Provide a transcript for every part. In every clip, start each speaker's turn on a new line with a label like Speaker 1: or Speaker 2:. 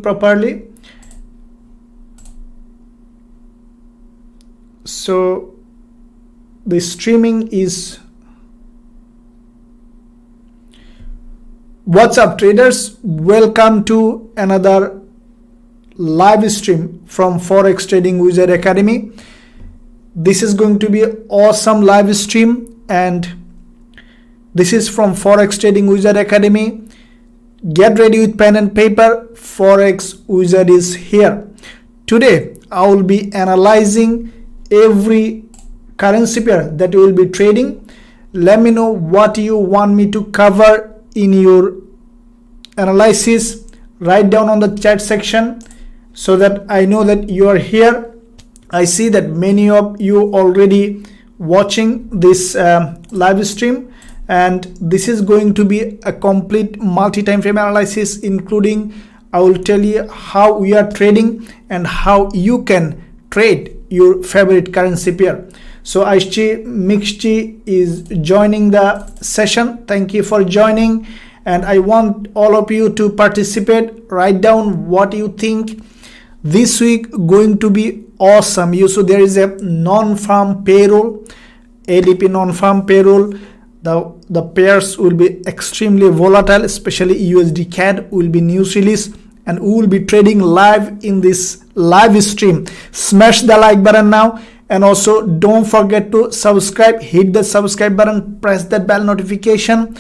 Speaker 1: properly. So the streaming is. What's up, traders? Welcome to another live stream from Forex Trading Wizard Academy. This is going to be an awesome live stream, and this is from Forex Trading Wizard Academy. Get ready with pen and paper. Forex Wizard is here. Today I will be analyzing every currency pair that you will be trading. Let me know what you want me to cover in your analysis. Write down on the chat section so that I know that you are here. I see that many of you already watching this live stream, and this is going to be a complete multi-time frame analysis, including I will tell you how we are trading and how you can trade your favorite currency pair. So Gbpusd is joining the session. Thank you for joining, and I want all of you to participate. Write down what you think. This week going to be awesome. So there is a non-farm payroll, ADP non-farm payroll. The pairs will be extremely volatile, especially USD CAD will be news release, and we will be trading live in this live stream. Smash the like button now, and also don't forget to subscribe. Hit the subscribe button, press that bell notification.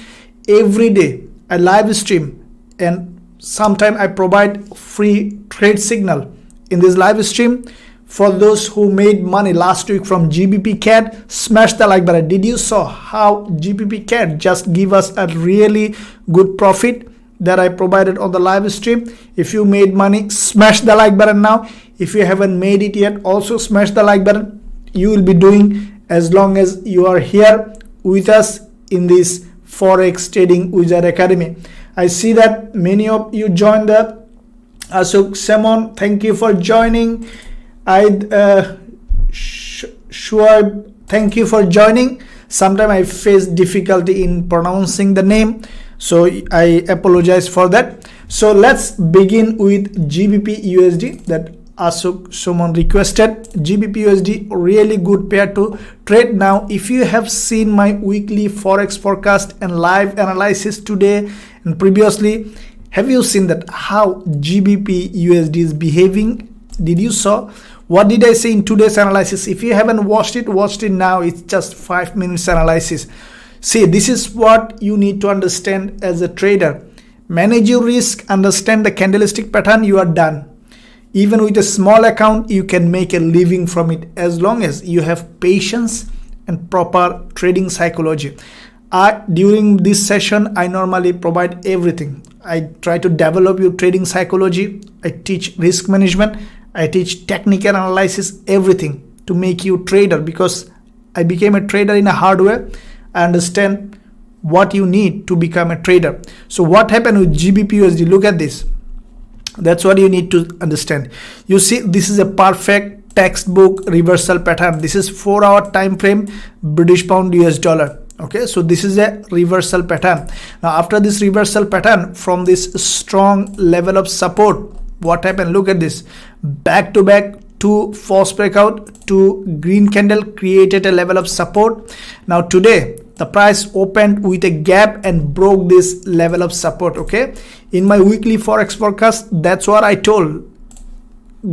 Speaker 1: Every day I live stream, and sometime I provide free trade signal in this live stream. For those who made money last week from GBP CAD, smash the like button. Did you saw how GBP CAD just give us a really good profit that I provided on the live stream? If you made money, smash the like button now. If you haven't made it yet, also smash the like button. You will be doing as long as you are here with us in this Forex Trading Wizard Academy. I see that many of you joined the Asuk Simon. Thank you for joining. Sure, thank you for joining. Sometimes I face difficulty in pronouncing the name, so I apologize for that. So let's begin with Gbpusd that Asuk someone requested. Gbpusd, really good pair to trade. Now if you have seen my weekly forex forecast and live analysis today and previously, have you seen that how Gbpusd is behaving? Did you saw what did I say in today's analysis? If you haven't watched it now. It's just 5 minutes analysis. See, this is what you need to understand as a trader. Manage your risk, understand the candlestick pattern, you are done. Even with a small account, you can make a living from it as long as you have patience and proper trading psychology. During this session, I normally provide everything. I try to develop your trading psychology. I teach risk management. I teach technical analysis, everything to make you trader, because I became a trader in a hard way. I understand what you need to become a trader. So what happened with Gbpusd? Look at this. That's what you need to understand. You see, this is a perfect textbook reversal pattern. This is 4-hour time frame, British pound US dollar. Okay, so this is a reversal pattern. Now after this reversal pattern, from this strong level of support, what happened? Look at this. Back to back, 2 false breakout, 2 green candle created a level of support. Now today the price opened with a gap and broke this level of support. Okay, in my weekly forex forecast, that's what I told.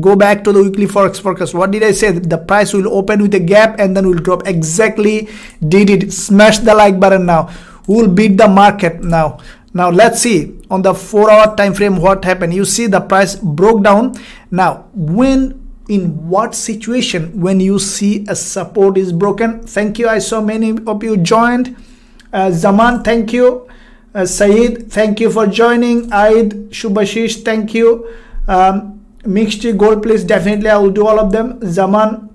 Speaker 1: Go back to the weekly forex forecast. What did I say? The price will open with a gap and then will drop. Exactly did it. Smash the like button now. We will beat the market now. Now let's see on the 4-hour time frame what happened. You see the price broke down. Now in what situation when you see a support is broken? Thank you. I saw many of you joined. Zaman, thank you. Saeed, thank you for joining. Aid, Shubhashish, thank you. Mixed gold, please. Definitely I will do all of them. Zaman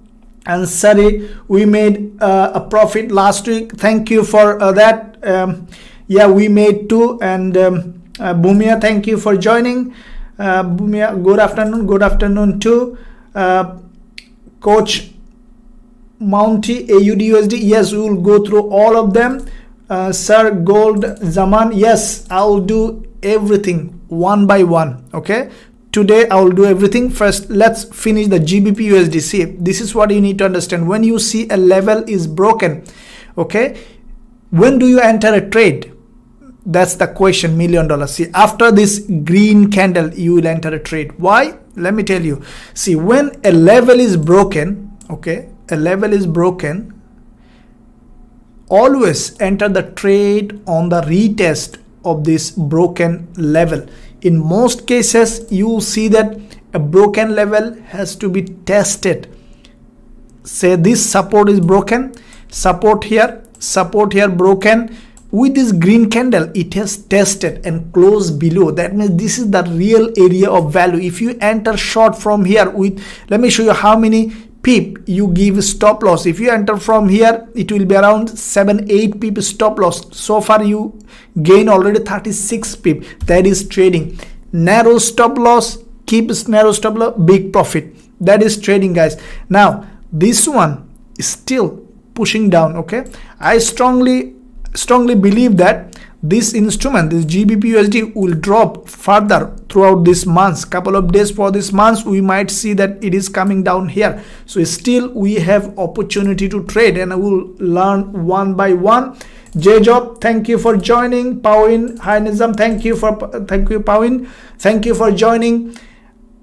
Speaker 1: and Sari, we made a profit last week. Thank you for that. Yeah, we made 2. And Bhumia, thank you for joining. Bhumia, good afternoon too. Coach Mounty, AUD USD, yes, we will go through all of them. Sir Gold Zaman, yes, I will do everything one by one. Okay, today I will do everything. First, let's finish the GBP USD. See, this is what you need to understand. When you see a level is broken, okay, when do you enter a trade? That's the question, $1 million. See, after this green candle, you will enter a trade. Why? Let me tell you. See, when a level is broken, okay, a level is broken, always enter the trade on the retest of this broken level. In most cases, you will see that a broken level has to be tested. Say this support is broken, support here broken. With this green candle, it has tested and closed below. That means this is the real area of value. If you enter short from here with, let me show you how many pip you give stop loss. If you enter from here, it will be around 7-8 pip stop loss. So far you gain already 36 pip. That is trading. Narrow stop loss, keep narrow stop loss, big profit. That is trading, guys. Now this one is still pushing down. Okay, I strongly believe that this instrument, this GBP USD, will drop further throughout this month. Couple of days for this month, we might see that it is coming down here. So still we have opportunity to trade, and I will learn one by one. J-Job, thank you for joining. Pawin, hi Nizam, thank you Pawin, thank you for joining.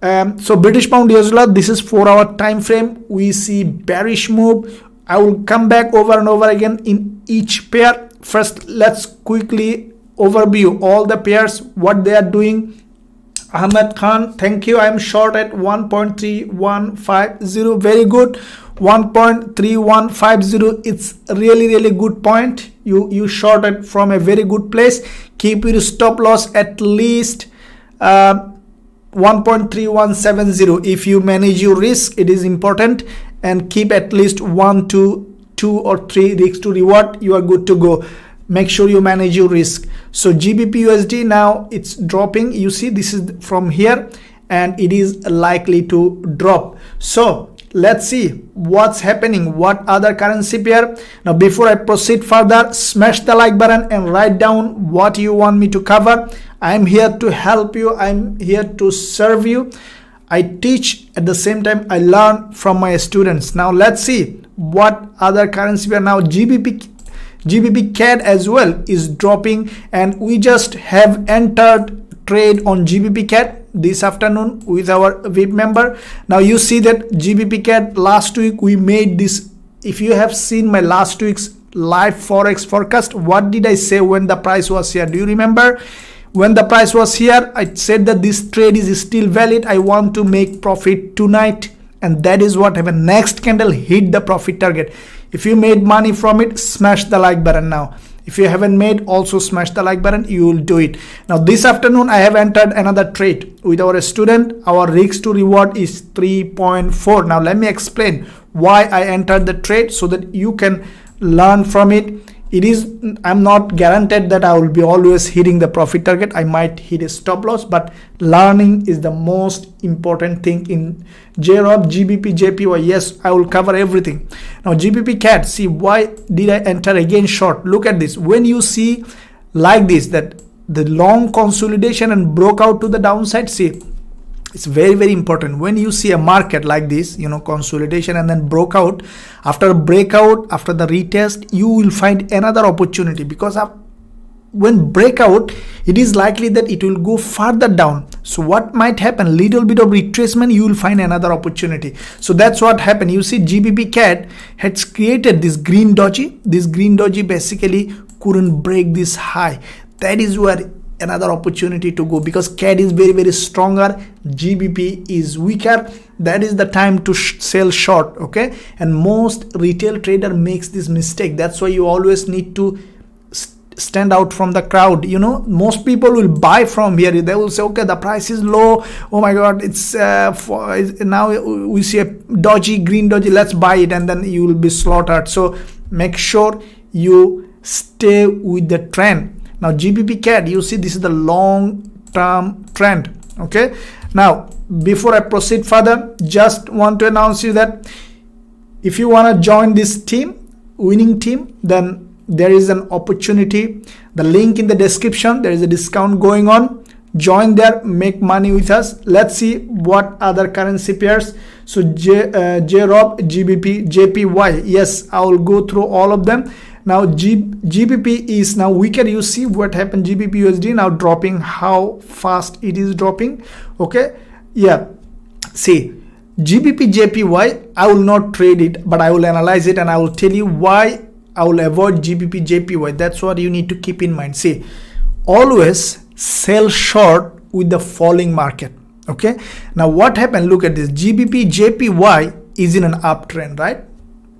Speaker 1: So British Pound US dollar, this is 4-hour time frame. We see bearish move. I will come back over and over again in each pair. First, let's quickly overview all the pairs, what they are doing. Ahmed Khan, thank you. I am short at 1.3150. Very good. 1.3150. It's really good point. You shorted from a very good place. Keep your stop loss at least 1.3170. If you manage your risk, it is important, and keep at least 1 to 2 or 3 risks to reward. You are good to go. Make sure you manage your risk. So GBP USD, now it's dropping. You see, this is from here and it is likely to drop. So let's see what's happening, what other currency pair. Now before I proceed further, smash the like button and write down what you want me to cover. I'm here to help you. I'm here to serve you. I teach, at the same time I learn from my students. Now let's see what other currency pair. Now GBP CAD as well is dropping, and we just have entered trade on GBP CAD this afternoon with our VIP member. Now you see that GBP CAD last week we made this. If you have seen my last week's live Forex forecast, what did I say when the price was here? Do you remember? When the price was here, I said that this trade is still valid. I want to make profit tonight, and that is what happened. Next candle hit the profit target. If you made money from it, smash the like button now. If you haven't made, also smash the like button. You will do it. Now this afternoon I have entered another trade with our student. Our risk to reward is 3.4. Now let me explain why I entered the trade so that you can learn from it. I'm not guaranteed that I will be always hitting the profit target. I might hit a stop loss, but learning is the most important thing in JROB, GBP, JPY. Yes, I will cover everything. Now GBP CAD, see, why did I enter again short? Look at this. When you see like this, that the long consolidation and broke out to the downside, see, it's very important. When you see a market like this, consolidation and then broke out, after breakout, after the retest, you will find another opportunity, because when breakout, it is likely that it will go further down. So what might happen? Little bit of retracement, you will find another opportunity. So that's what happened. You see GBP CAD has created this green doji. This green doji basically couldn't break this high. That is where another opportunity to go, because CAD is very stronger, GBP is weaker. That is the time to sell short. Okay, and most retail trader makes this mistake. That's why you always need to stand out from the crowd. Most people will buy from here. They will say, okay, the price is low, oh my god, it's now we see a dodgy green doji, let's buy it, and then you will be slaughtered. So make sure you stay with the trend. Now GBP CAD, you see, this is the long term trend. Okay, now before I proceed further, just want to announce you that if you want to join this team, winning team, then there is an opportunity. The link in the description, there is a discount going on. join there, make money with us. Let's see what other currency pairs. So JROB, GBP, JPY. Yes, I will go through all of them. Now GBP is now weaker. You see what happened. GBP USD now dropping, how fast it is dropping. Okay, yeah, see GBP JPY, I will not trade it, but I will analyze it and I will tell you why I will avoid GBP JPY. That's what you need to keep in mind. See, always sell short with the falling market. Okay, now what happened? Look at this. GBP JPY is in an uptrend, right?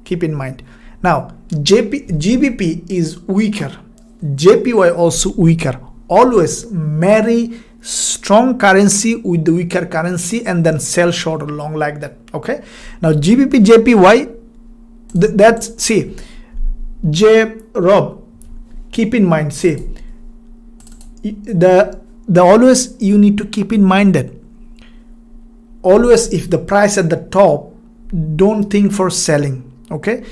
Speaker 1: Keep in mind. Now GBP is weaker, JPY also weaker. Always marry strong currency with the weaker currency and then sell short or long like that. Okay, now GBP JPY, that's, see, JROB, keep in mind, see, the always you need to keep in mind that always if the price at the top, don't think for selling. Okay,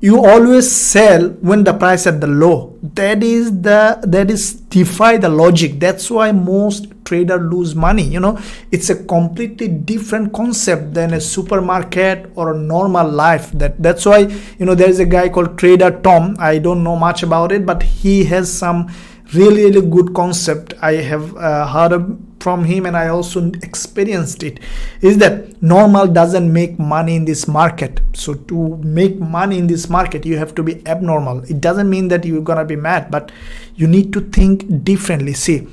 Speaker 1: you always sell when the price at the low. That is defy the logic. That's why most trader lose money. You know, it's a completely different concept than a supermarket or a normal life. That's why, you know, there is a guy called Trader Tom. I don't know much about it, but he has some really good concept. I have heard from him and I also experienced it. Is that normal doesn't make money in this market. So to make money in this market, you have to be abnormal. It doesn't mean that you're gonna be mad, but you need to think differently. See,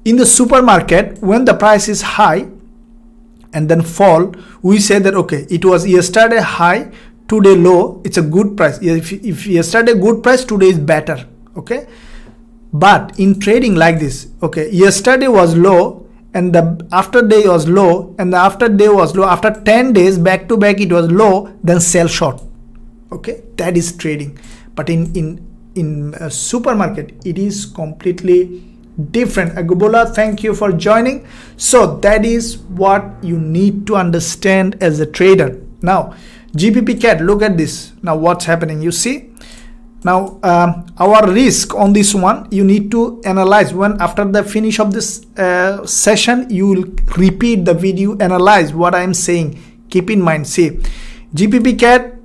Speaker 1: in the supermarket, when the price is high and then fall, we say that okay, it was yesterday high, today low, it's a good price. If yesterday good price, today is better. Okay, but in trading like this, okay, yesterday was low and the after day was low and the after day was low, after 10 days back to back it was low, then sell short. Okay, that is trading. But in a supermarket, it is completely different. Agubola, thank you for joining. So that is what you need to understand as a trader. Now GBP CAD, look at this. Now what's happening, you see. Now our risk on this one, you need to analyze. When after the finish of this session, you will repeat the video, analyze what I am saying. Keep in mind, see, GBP CAD,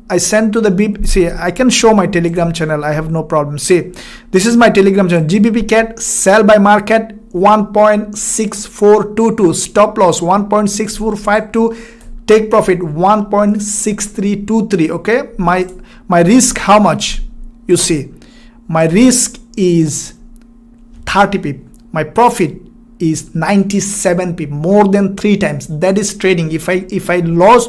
Speaker 1: I sent to the BIP. See, I can show my Telegram channel, I have no problem. See, this is my Telegram channel. GBP CAD, sell by market 1.6422, stop loss 1.6452, take profit 1.6323. okay, my risk, how much? You see, my risk is 30 pip, my profit is 97 pip, more than 3 times. That is trading. If I lose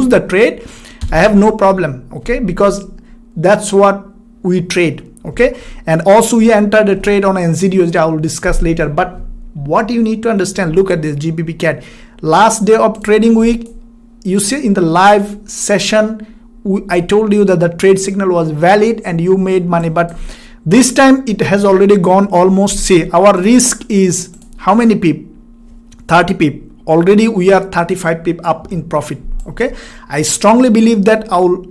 Speaker 1: the trade, I have no problem. Okay, because that's what we trade. Okay, and also we entered a trade on NZUSD. I will discuss later. But what you need to understand, look at this GBP CAD, last day of trading week. You see in the live session, I told you that the trade signal was valid and you made money, but this time it has already gone almost. See, our risk is how many pip? 30 pip. Already we are 35 pip up in profit. Okay, I strongly believe that I will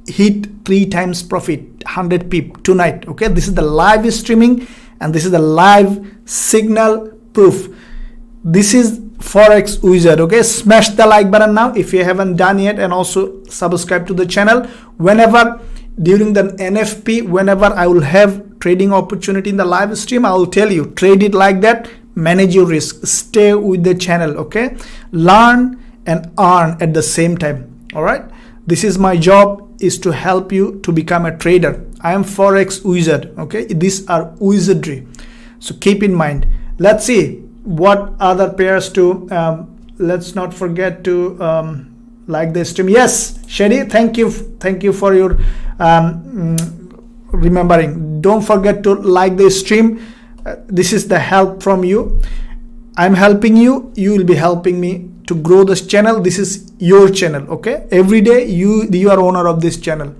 Speaker 1: hit 3 times profit, 100 pip tonight. Okay, this is the live streaming and this is the live signal proof. This is Forex Wizard. Okay, smash the like button now if you haven't done yet, and also subscribe to the channel. Whenever during the NFP, whenever I will have trading opportunity in the live stream, I will tell you, trade it like that, manage your risk, stay with the channel. Okay, learn and earn at the same time. All right, this is my job, is to help you to become a trader. I am Forex Wizard. Okay, these are wizardry, so keep in mind. Let's see what other pairs to let's not forget to like the stream. Yes, Shady, thank you for your remembering. Don't forget to like the stream. This is the help from you. I'm helping you, you will be helping me to grow this channel. This is your channel. Okay, every day you are owner of this channel.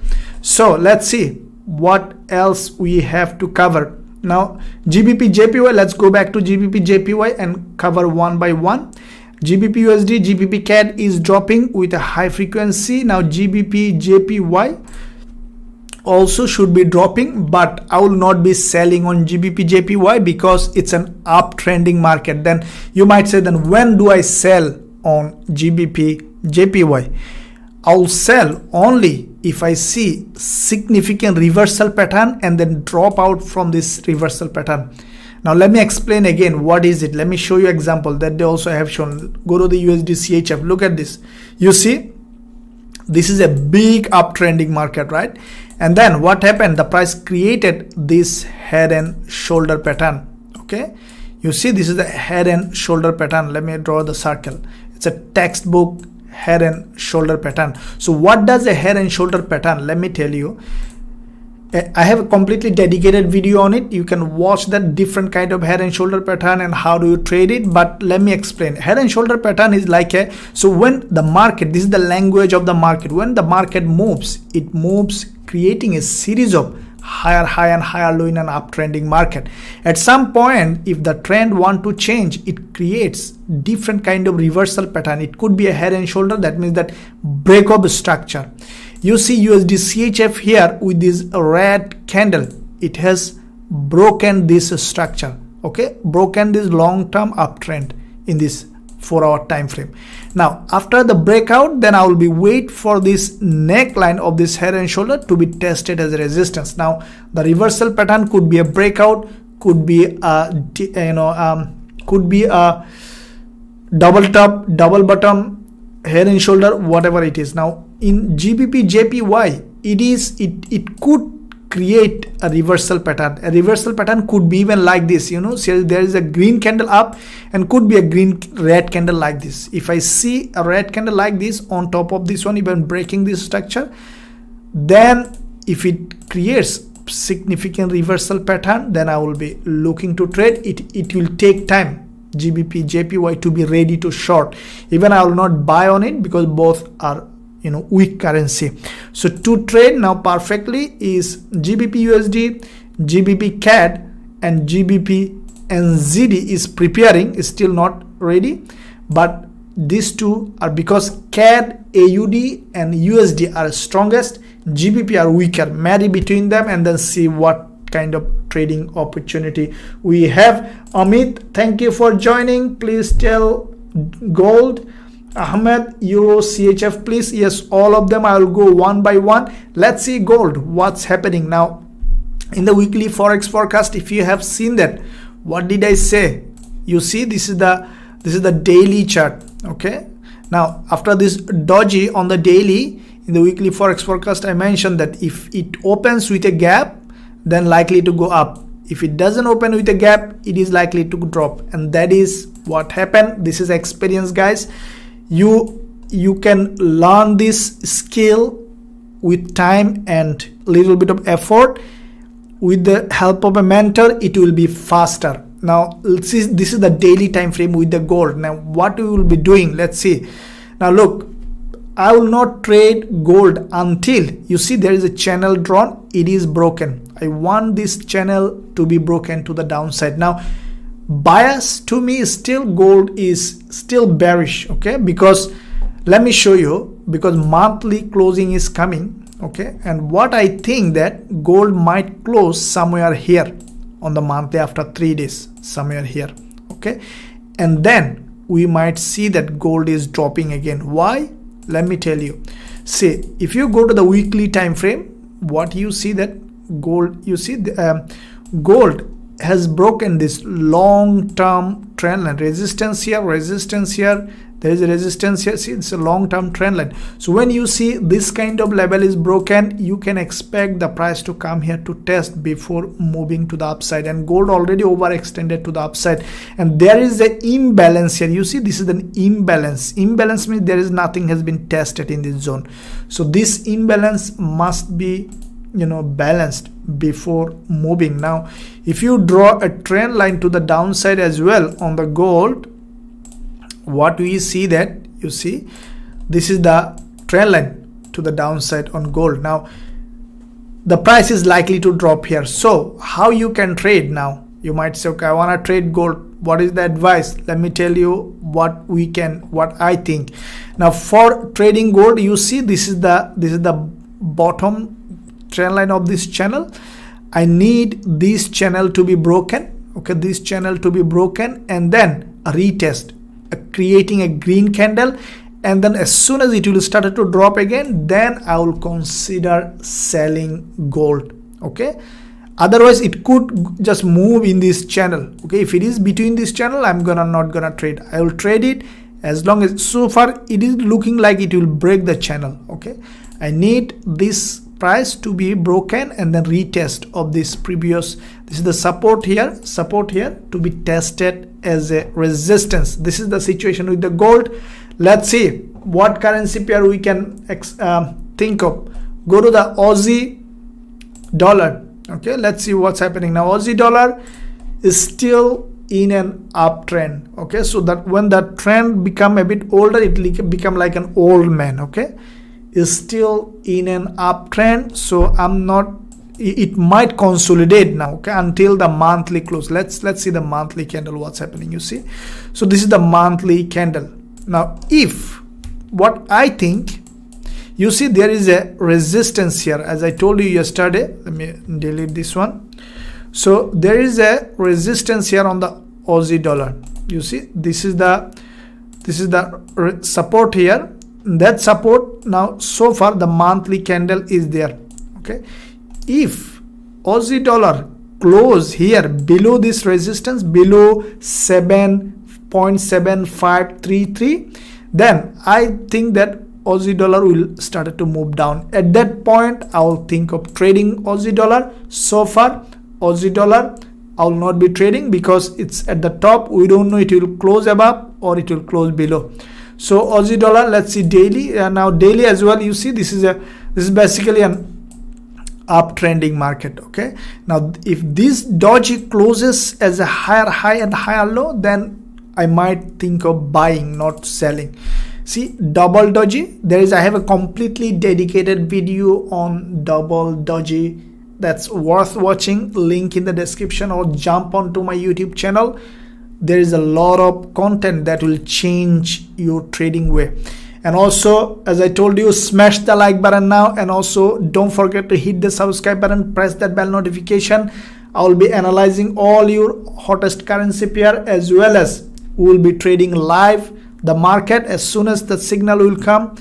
Speaker 1: So let's see what else we have to cover. Now GBP JPY, let's go back to GBP JPY and cover one by one. GBP USD, GBP CAD is dropping with a high frequency. Now GBP JPY, also should be dropping, but I will not be selling on GBP/JPY because it's an uptrending market. Then you might say, then when do I sell on GBP/JPY? I'll sell only if I see significant reversal pattern and then drop out from this reversal pattern. Now let me explain again what is it. Let me show you example that they also have shown. Go to the USD CHF. Look at this. You see, this is a big uptrending market, right? And then what happened? The price created this head and shoulder pattern. Okay, you see, this is the head and shoulder pattern. Let me draw the circle. It's a textbook head and shoulder pattern. So what does a head and shoulder pattern? Let me tell you. I have a completely dedicated video on it. You can watch that different kind of head and shoulder pattern and how do you trade it. But let me explain. Head and shoulder pattern is like a, so when the market, this is the language of the market. When the market moves, it moves creating a series of higher high and higher low in an uptrending market. At some point, if the trend want to change, it creates different kind of reversal pattern. It could be a head and shoulder. That means that break of structure. You see USD CHF here with this red candle. It has broken this structure. Okay, broken this long-term uptrend in this 4-hour time frame. Now after the breakout, then I will be wait for this neckline of this head and shoulder to be tested as a resistance. Now the reversal pattern could be a breakout, could be a could be a double top, double bottom, head and shoulder, whatever it is. Now in GBP/JPY, it could create a reversal pattern. A reversal pattern could be even like this, you know, so there is a green candle up and could be a red candle like this. If I see a red candle like this on top of this one, even breaking this structure, then if it creates significant reversal pattern, then I will be looking to trade it. It will take time GBP/JPY to be ready to short. Even I will not buy on it because both are, you know, weak currency. So to trade now perfectly is GBP/USD, GBP/CAD, and GBP/NZD is preparing, is still not ready, but these two are because CAD, AUD and USD are strongest, GBP are weaker. Marry between them and then see what kind of trading opportunity we have. Amit, thank you for joining. Please tell gold. Ahmed, Euro, CHF, please. Yes, all of them. I will go one by one. Let's see gold. What's happening now in the weekly forex forecast? If you have seen that, what did I say? You see, this is the daily chart. Okay. Now after this doji on the daily in the weekly forex forecast, I mentioned that if it opens with a gap, then likely to go up. If it doesn't open with a gap, it is likely to drop, and that is what happened. This is experience, guys. You can learn this skill with time and little bit of effort. With the help of a mentor, it will be faster. Now let's see, this is the daily time frame with the gold. Now what we will be doing, let's see. Now look, I will not trade gold until you see there is a channel drawn. It is broken. I want this channel to be broken to the downside. Now bias to me is still gold is still bearish. Okay, because let me show you, because monthly closing is coming. Okay, and what I think that gold might close somewhere here on the monthly after 3 days, somewhere here. Okay, and then we might see that gold is dropping again. Why? Let me tell you. See, if you go to the weekly time frame, what you see that gold, you see the gold has broken this long-term trend line. Resistance here, there is a resistance here. See, it's a long-term trend line. So when you see this kind of level is broken, you can expect the price to come here to test before moving to the upside, and gold already overextended to the upside, and there is an imbalance here. You see, this is an imbalance. Imbalance means there is nothing has been tested in this zone. So this imbalance must be, you know, balanced before moving. Now if you draw a trend line to the downside as well on the gold, what we see that, you see, this is the trend line to the downside on gold. Now the price is likely to drop here. So how you can trade now? You might say, okay, I want to trade gold. What is the advice? Let me tell you what I think. Now for trading gold, you see, this is the bottom trend line of this channel. I need this channel to be broken, okay, this channel to be broken, and then a retest, creating a green candle, and then as soon as it will start to drop again, then I will consider selling gold, okay. Otherwise it could just move in this channel, okay. If it is between this channel, I'm not gonna trade. I will trade it as long as, so far it is looking like it will break the channel, okay. I need this price to be broken and then retest of this previous, this is the support here to be tested as a resistance. This is the situation with the gold. Let's see what currency pair we can think of. Go to the Aussie dollar, okay. Let's see what's happening now. Aussie dollar is still in an uptrend, okay. So that when that trend become a bit older, it will become like an old man, okay. Is still in an uptrend, so I'm not, it might consolidate now, okay, until the monthly close. Let's see the monthly candle, what's happening. You see, so this is the monthly candle. Now if what I think, you see there is a resistance here, as I told you yesterday. Let me delete this one. So there is a resistance here on the Aussie dollar. You see, this is the support here. That support, now so far the monthly candle is there, okay. If Aussie dollar close here below this resistance, below 7.7533, then I think that Aussie dollar will start to move down. At that point I will think of trading Aussie dollar. So far Aussie dollar I will not be trading because it's at the top. We don't know it will close above or it will close below. So Aussie dollar, let's see daily, now daily as well. You see, this is basically an uptrending market, okay. Now if this doji closes as a higher high and higher low, then I might think of buying, not selling. See, double doji, I have a completely dedicated video on double doji that's worth watching. Link in the description, or jump onto my YouTube channel. There is a lot of content that will change your trading way. And also, as I told you, smash the like button now, and also don't forget to hit the subscribe button, press that bell notification. I will be analyzing all your hottest currency pair, as well as we will be trading live the market as soon as the signal will come.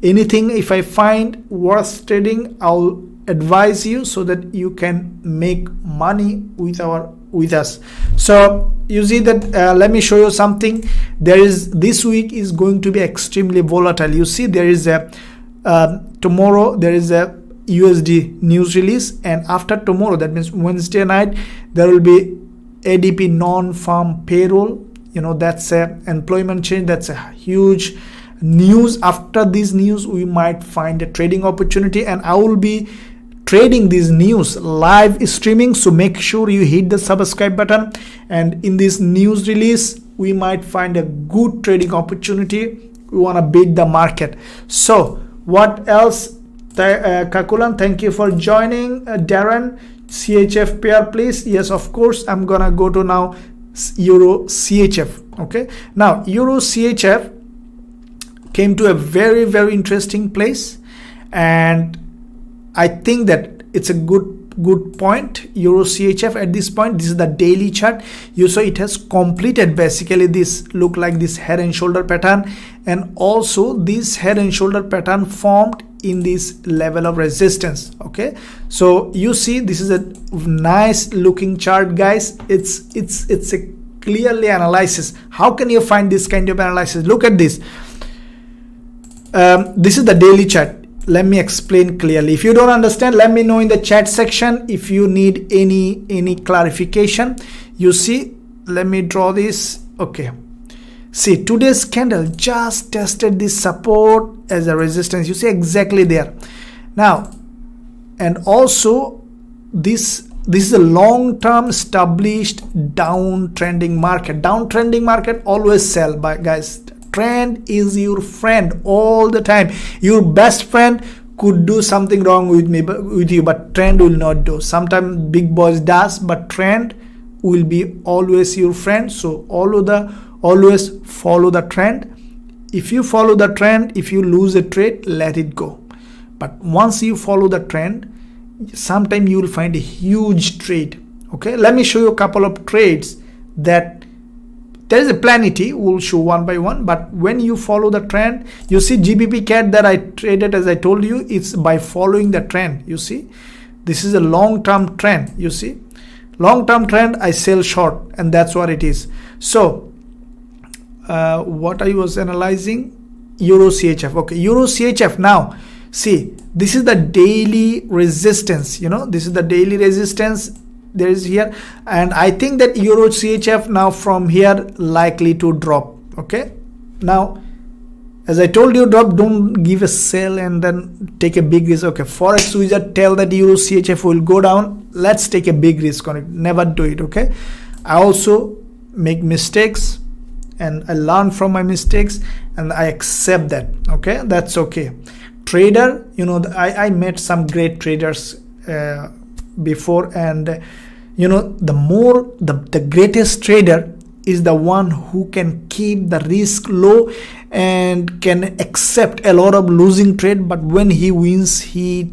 Speaker 1: Anything if I find worth trading, I'll advise you so that you can make money with us. So you see that, let me show you something. This week is going to be extremely volatile. You see, there is a tomorrow there is a USD news release, and after tomorrow, that means Wednesday night, there will be ADP non-farm payroll. You know, that's a employment change. That's a huge news. After this news, we might find a trading opportunity, and I will be trading these news live streaming. So make sure you hit the subscribe button, and in this news release we might find a good trading opportunity. We want to beat the market. So what else? Kakulan, thank you for joining. Darren, CHF pair please. Yes, of course, I'm gonna go to now Euro CHF. Okay, now Euro CHF came to a very interesting place, and I think that it's a good point. Euro CHF at this point, this is the daily chart. You saw it has completed basically this look like this head and shoulder pattern, and also this head and shoulder pattern formed in this level of resistance. Okay, so you see this is a nice looking chart, guys. It's a clearly analysis. How can you find this kind of analysis? Look at this. This is the daily chart. Let me explain clearly. If you don't understand, let me know in the chat section if you need any clarification. You see, let me draw this. Okay, see, today's candle just tested this support as a resistance. You see, exactly there now. And also this is a long-term established downtrending market. Downtrending market, always sell, but guys, trend is your friend all the time. Your best friend could do something wrong with you, but trend will not do. Sometimes big boys does, but trend will be always your friend. So always follow the trend. If you follow the trend, if you lose a trade, let it go. But once you follow the trend, sometime you will find a huge trade. Okay, let me show you a couple of trades that there is a plenty. We'll show one by one, but when you follow the trend, you see GBP CAD that I traded, as I told you, it's by following the trend. You see, this is a long-term trend. You see, long-term trend, I sell short, and that's what it is. So what I was analyzing, Euro CHF. Okay, Euro CHF. Now see, this is the daily resistance. You know, this is the daily resistance there is here, and I think that Euro CHF now from here likely to drop. Okay, now as I told you, don't give a sell and then take a big risk. Okay, Forex wizard tell that Euro CHF will go down, let's take a big risk on it. Never do it. Okay, I also make mistakes and I learn from my mistakes and I accept that. Okay, that's okay. Trader, you know, I met some great traders before, and you know, the greatest trader is the one who can keep the risk low and can accept a lot of losing trade, but when he wins, he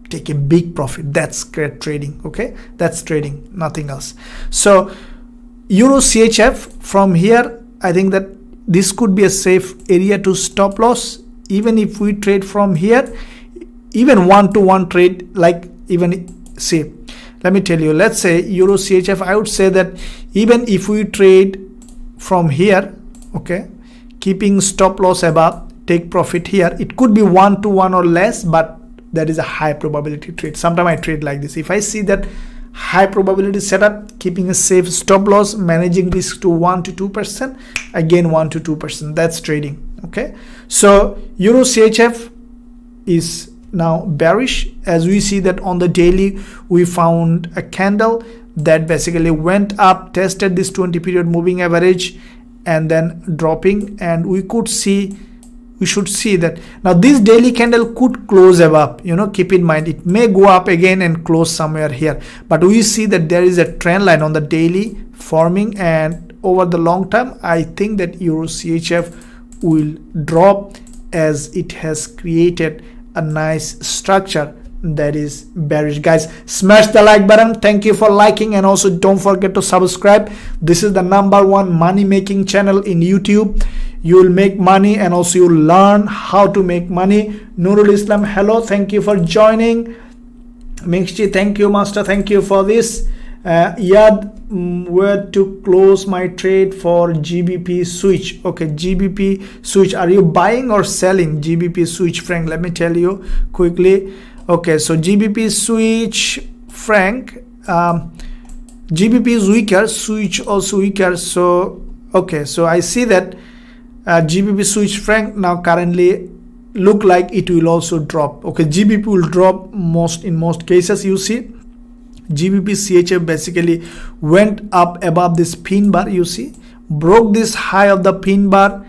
Speaker 1: take a big profit. That's great trading. Okay, that's trading, nothing else. So Euro CHF from here, I think that this could be a safe area to stop loss. Even if we trade from here, even one-to-one trade, like even see, let me tell you, let's say Euro CHF, I would say that even if we trade from here, okay, keeping stop loss above, take profit here, it could be one-to-one or less, but that is a high probability trade. Sometimes I trade like this. If I see that high probability setup, keeping a safe stop loss, managing risk to 1 to 2%, again 1 to 2%, that's trading. Okay, so Euro CHF is now bearish, as we see that on the daily we found a candle that basically went up, tested this 20 period moving average and then dropping, and we should see that now this daily candle could close above. You know, keep in mind it may go up again and close somewhere here, but we see that there is a trend line on the daily forming, and over the long term I think that Euro CHF will drop as it has created a nice structure that is bearish. Guys, smash the like button. Thank you for liking, and also don't forget to subscribe. This is the #1 money making channel in YouTube. You will make money and also you will learn how to make money. Nurul Islam, hello, thank you for joining. Mixchi, thank you. Master, thank you for this. Yad, where to close my trade for GBP switch? Okay, GBP switch, are you buying or selling GBP switch franc? Let me tell you quickly. Okay, so GBP switch franc, GBP is weaker, switch also weaker. So okay, so I see that GBP switch franc now currently look like it will also drop. Okay, GBP will drop in most cases. You see GBP CHF basically went up above this pin bar, you see, broke this high of the pin bar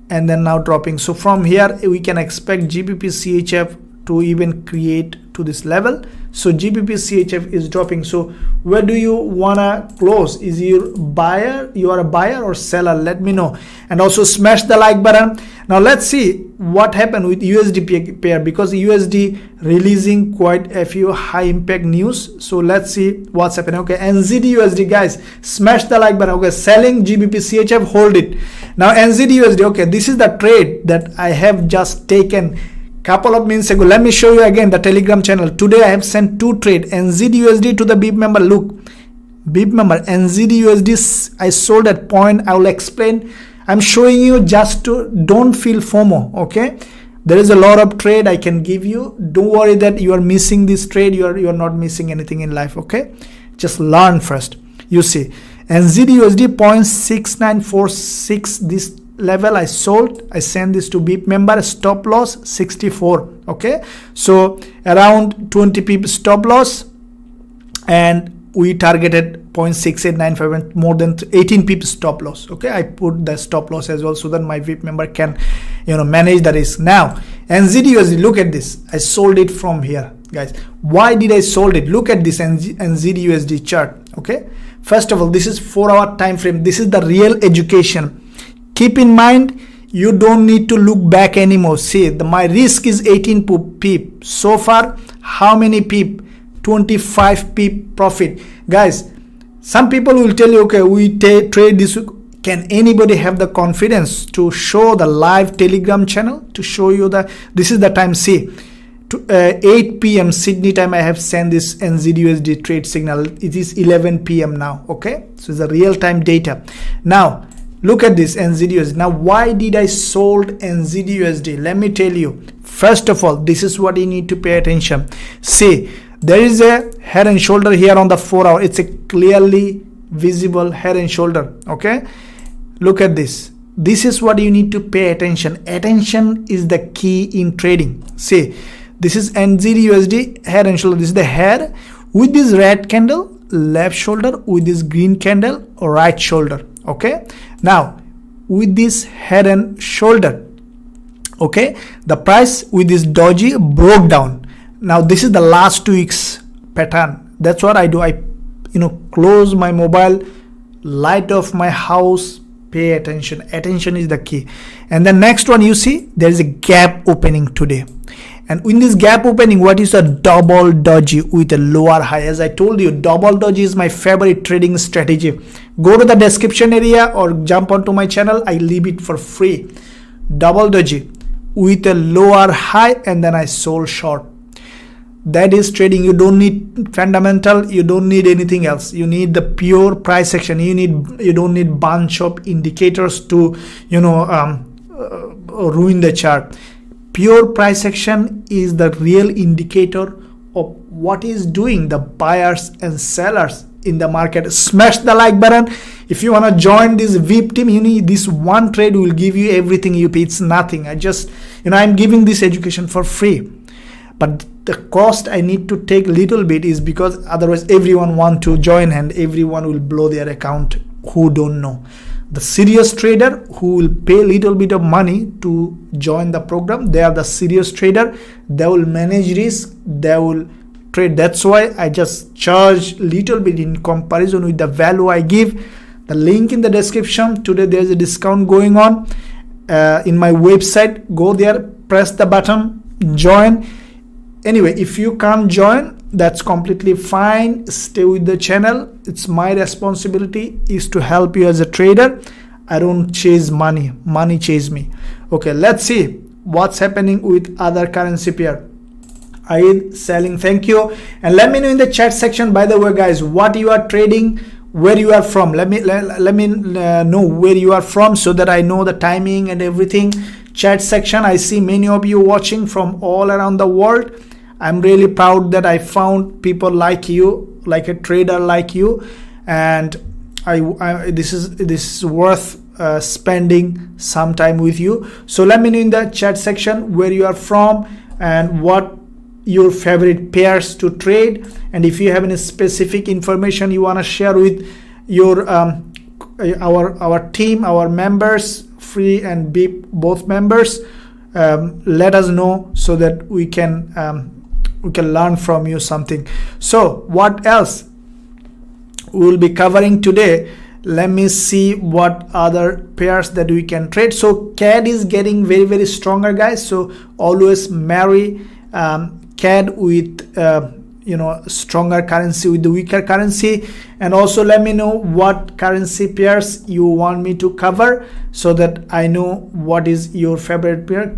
Speaker 1: and then now dropping. So from here we can expect GBP CHF to even create to this level. So GBP CHF is dropping. So where do you wanna close? Is you are a buyer or seller? Let me know, and also smash the like button. Now let's see what happened with USD pair, because USD releasing quite a few high impact news. So let's see what's happening. Okay, NZD USD, guys, smash the like button. Okay, selling GBP CHF, hold it. Now NZD USD, okay, this is the trade that I have just taken couple of minutes ago. Let me show you again the Telegram channel. Today I have sent 2 trades, NZD USD to the BIP member. Look, BIP member, NZD USD I sold at point. I will explain. I'm showing you just to don't feel FOMO. Okay, there is a lot of trade I can give you. Don't worry that you are missing this trade. You are not missing anything in life. Okay, just learn first. You see NZD USD 0.6946, this level I sold. I send this to BIP member. Stop loss 64. Okay, so around 20 pips stop loss, and we targeted 0.6895 and more than 18 pips stop loss. Okay, I put the stop loss as well so that my VIP member can, you know, manage the risk. Now NZD USD, look at this. I sold it from here, guys. Why did I sold it? Look at this NZD USD chart. Okay, first of all, this is 4-hour time frame. This is the real education. Keep in mind, you don't need to look back anymore. See, my risk is 18 pip. So far, how many pip? 25p profit. Guys, some people will tell you, okay, we trade this week. Can anybody have the confidence to show the live Telegram channel to show you that this is the time? See, to 8 p.m. Sydney time, I have sent this NZUSD trade signal. It is 11 p.m. now. Okay, so it's a real-time data. Now look at this NZUSD. Now why did I sold NZUSD? Let me tell you. First of all, this is what you need to pay attention. See, there is a head and shoulder here on the 4 hour. It's a clearly visible head and shoulder. Okay, look at this. This is what you need to pay attention. Attention is the key in trading. See, this is NZUSD head and shoulder. This is the head with this red candle, left shoulder, with this green candle, right shoulder. Okay, now with this head and shoulder, okay, the price with this doji broke down. Now this is the last 2 weeks pattern. That's what I do. I close my mobile, light off my house, pay attention. Attention is the key. And the next one, you see there is a gap opening today, and in this gap opening, what is a double doji with a lower high? As I told you, double doji is my favorite trading strategy. Go to the description area or jump onto my channel. I leave it for free. Double doji with a lower high, and then I sold short. That is trading. You don't need fundamental, you don't need anything else. You need the pure price action. You don't need bunch of indicators to ruin the chart. Pure price action is the real indicator of what is doing the buyers and sellers in the market. Smash the like button. If you want to join this VIP team, you need this one trade will give you everything you pay. It's nothing. I'm giving this education for free, but the cost I need to take little bit is because otherwise everyone want to join and everyone will blow their account who don't know. The serious trader who will pay little bit of money to join the program, they are the serious trader. They will manage risk, they will trade. That's why I just charge little bit in comparison with the value I give. The link in the description. Today there's a discount going on in my website. Go there, press the button, join. Anyway, if you can't join, that's completely fine. Stay with the channel. It's my responsibility is to help you as a trader. I don't chase money. Money chase me. Okay, let's see what's happening with other currency pair. I selling. Thank you. And let me know in the chat section, by the way, guys, what you are trading, where you are from. Let me know where you are from so that I know the timing and everything. Chat section. I see many of you watching from all around the world. I'm really proud that I found people like you, like a trader like you, and this is worth spending some time with you. So let me know in the chat section where you are from and what your favorite pairs to trade, and if you have any specific information you want to share with your our team, our members, free and BIP both members, let us know so that we can learn from you something. So what else we will be covering today? Let me see what other pairs that we can trade. So CAD is getting very, very stronger, guys. So always marry CAD with stronger currency with the weaker currency. And also let me know what currency pairs you want me to cover so that I know what is your favorite pair.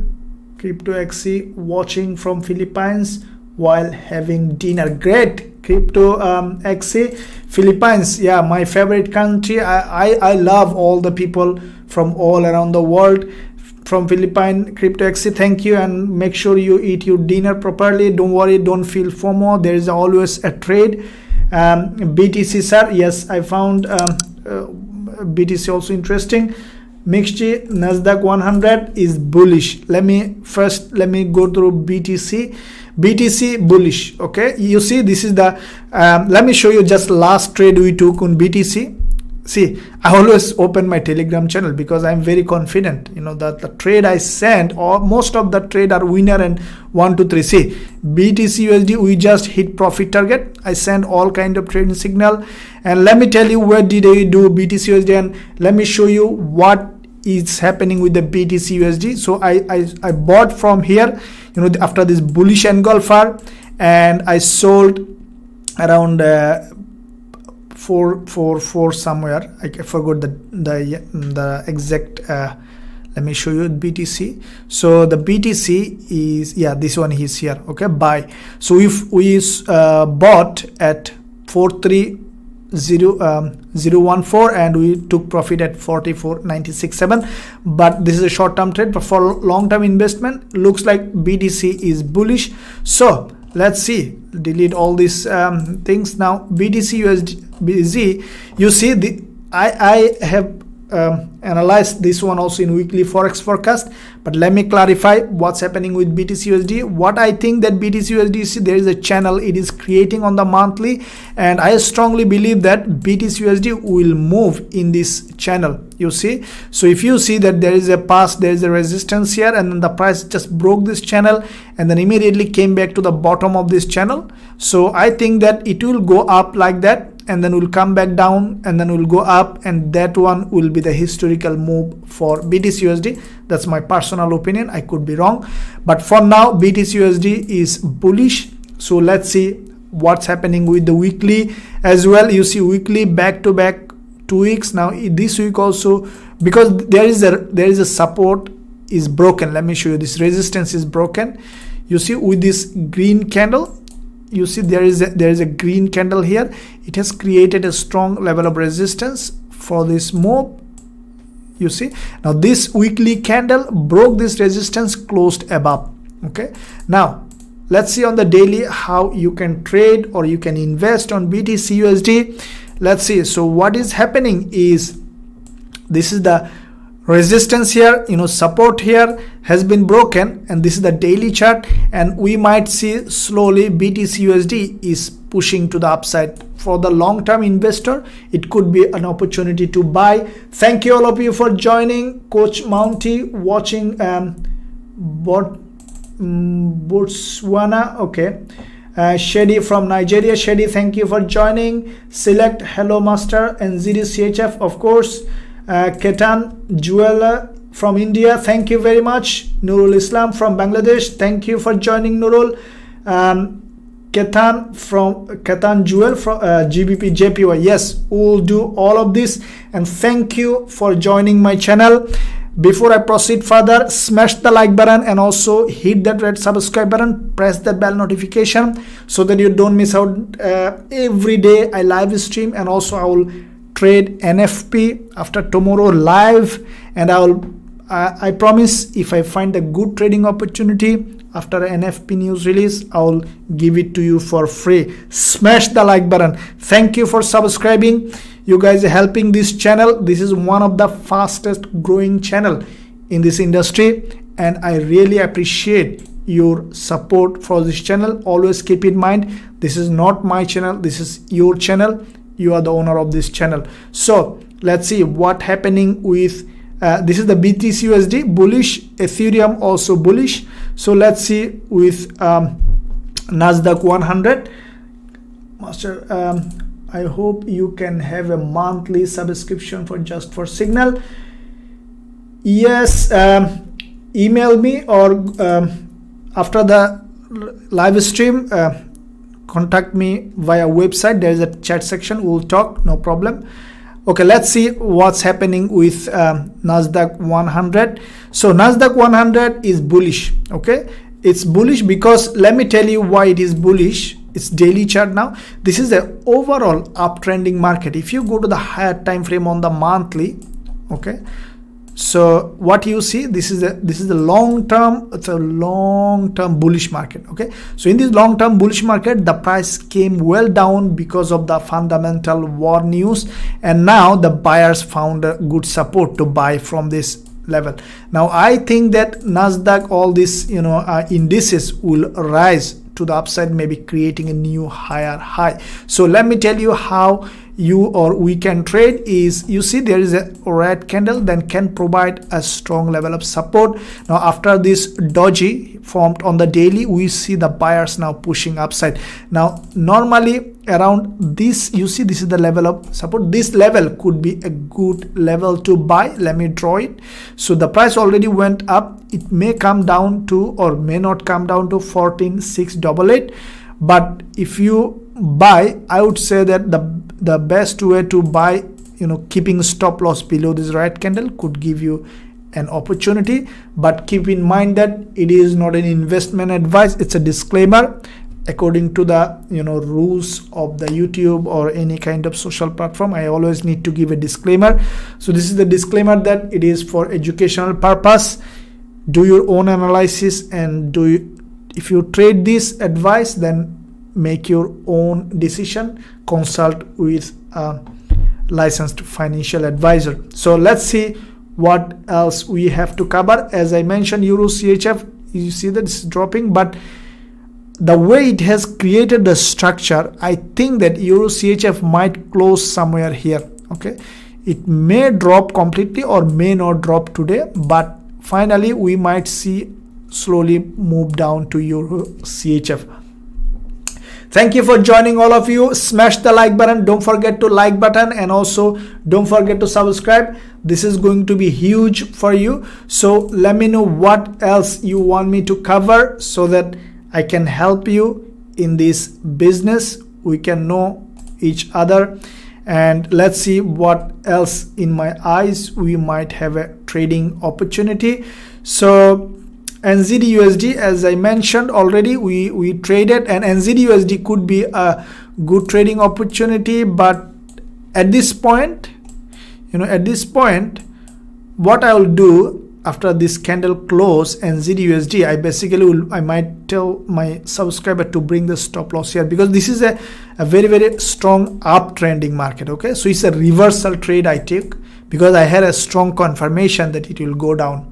Speaker 1: Gbpusd watching from Philippines while having dinner. Great. Gbpusd Philippines, yeah, my favorite country. I love all the people from all around the world. From Philippines, Gbpusd, thank you, and make sure you eat your dinner properly. Don't worry, don't feel FOMO. There is always a trade. BTC, sir, yes, I found BTC also interesting. Mixed Nasdaq 100 is bullish. Let me go through BTC bullish. Okay, you see this is the let me show you just last trade we took on BTC. See, I always open my Telegram channel because I'm very confident, that the trade I sent, or most of the trade are winner and 1 2 3. See, BTC USD, we just hit profit target. I sent all kind of trading signal, and let me tell you where did I do BTC USD, and let me show you what is happening with the BTC USD. So I bought from here, after this bullish engulfer, and I sold around 444 somewhere. I forgot the exact. Let me show you BTC. So the BTC is, yeah, this one is here. Okay, buy. So if we bought at 43014 and we took profit at 44.967, but this is a short-term trade. But for long-term investment, looks like BTC is bullish. So let's see. Delete all these things now. BTC USD, you see, I have analyzed this one also in weekly forex forecast, but let me clarify what's happening with BTC USD. What I think that BTC USD, there is a channel it is creating on the monthly, and I strongly believe that BTC USD will move in this channel, you see. So if you see that there is a pass, there is a resistance here, and then the price just broke this channel and then immediately came back to the bottom of this channel. So I think that it will go up like that, and then will come back down, and then will go up, and that one will be the historical move for BTC USD. That's my personal opinion. I could be wrong, but for now BTC USD is bullish. So let's see what's happening with the weekly as well. You see weekly back to back 2 weeks now. This week also, because there is a support is broken. Let me show you. This resistance is broken. You see with this green candle, you see there is a green candle here. It has created a strong level of resistance for this move. You see now this weekly candle broke this resistance, closed above. Okay, now let's see on the daily how you can trade or you can invest on BTC USD. Let's see. So what is happening is, this is the resistance here, you know, support here has been broken, and this is the daily chart, and we might see slowly BTC USD is pushing to the upside. For the long-term investor, it could be an opportunity to buy. Thank you all of you for joining. Coach Mounty watching Botswana. Okay, Shady from Nigeria. Shady, thank you for joining. Select Hello Master and ZDCHF, of course. Ketan Jewel from India, thank you very much. Nurul Islam from Bangladesh, thank you for joining, Nurul. Ketan Jewel from Gbpusd. Yes, we'll do all of this, and thank you for joining my channel. Before I proceed further, smash the like button and also hit that red subscribe button. Press the bell notification so that you don't miss out. Every day I live stream, and also I will trade NFP after tomorrow live, and I promise if I find a good trading opportunity after NFP news release, I'll give it to you for free. Smash the like button. Thank you for subscribing. You guys are helping this channel. This is one of the fastest growing channel in this industry, and I really appreciate your support for this channel. Always keep in mind, this is not my channel, this is your channel. You are the owner of this channel. So let's see what happening with this is the BTC USD bullish, Ethereum also bullish. So let's see with Nasdaq 100. Master, I hope you can have a monthly subscription for just for Signal. Yes, email me or after the live stream, contact me via website. There is a chat section, we'll talk, no problem. Okay, let's see what's happening with Nasdaq 100. So Nasdaq 100 is bullish. Okay, it's bullish because let me tell you why it is bullish. It's daily chart now. This is the overall uptrending market. If you go to the higher time frame on the monthly, okay, so what you see, this is the long term. It's a long term bullish market. Okay, so in this long term bullish market, the price came well down because of the fundamental war news, and now the buyers found a good support to buy from this level. Now I think that Nasdaq, all this indices will rise to the upside, maybe creating a new higher high. So let me tell you how you or we can trade is, you see there is a red candle, then can provide a strong level of support. Now after this doji formed on the daily, we see the buyers now pushing upside. Now normally around this, you see this is the level of support. This level could be a good level to buy. Let me draw it. So the price already went up. It may come down to or may not come down to 14,688, but if you buy, I would say that the best way to buy, keeping stop loss below this red candle could give you an opportunity. But keep in mind that it is not an investment advice, it's a disclaimer according to the rules of the YouTube or any kind of social platform. I always need to give a disclaimer. So this is the disclaimer that it is for educational purpose. Do your own analysis, and if you trade this advice, then make your own decision. Consult with a licensed financial advisor. So let's see what else we have to cover. As I mentioned, Euro CHF, you see that it's dropping, but the way it has created the structure, I think that Euro CHF might close somewhere here. Okay, it may drop completely or may not drop today, but finally we might see slowly move down to Euro CHF. Thank you for joining, all of you. Smash the like button, don't forget to like button, and also don't forget to subscribe. This is going to be huge for you. So let me know what else you want me to cover so that I can help you in this business. We can know each other, and let's see what else in my eyes we might have a trading opportunity. So NZD USD, as I mentioned already, we traded, and NZD USD could be a good trading opportunity. But at this point, what I will do after this candle close NZD USD, I might tell my subscriber to bring the stop loss here, because this is a very, very strong uptrending market. Okay, so it's a reversal trade I take because I had a strong confirmation that it will go down.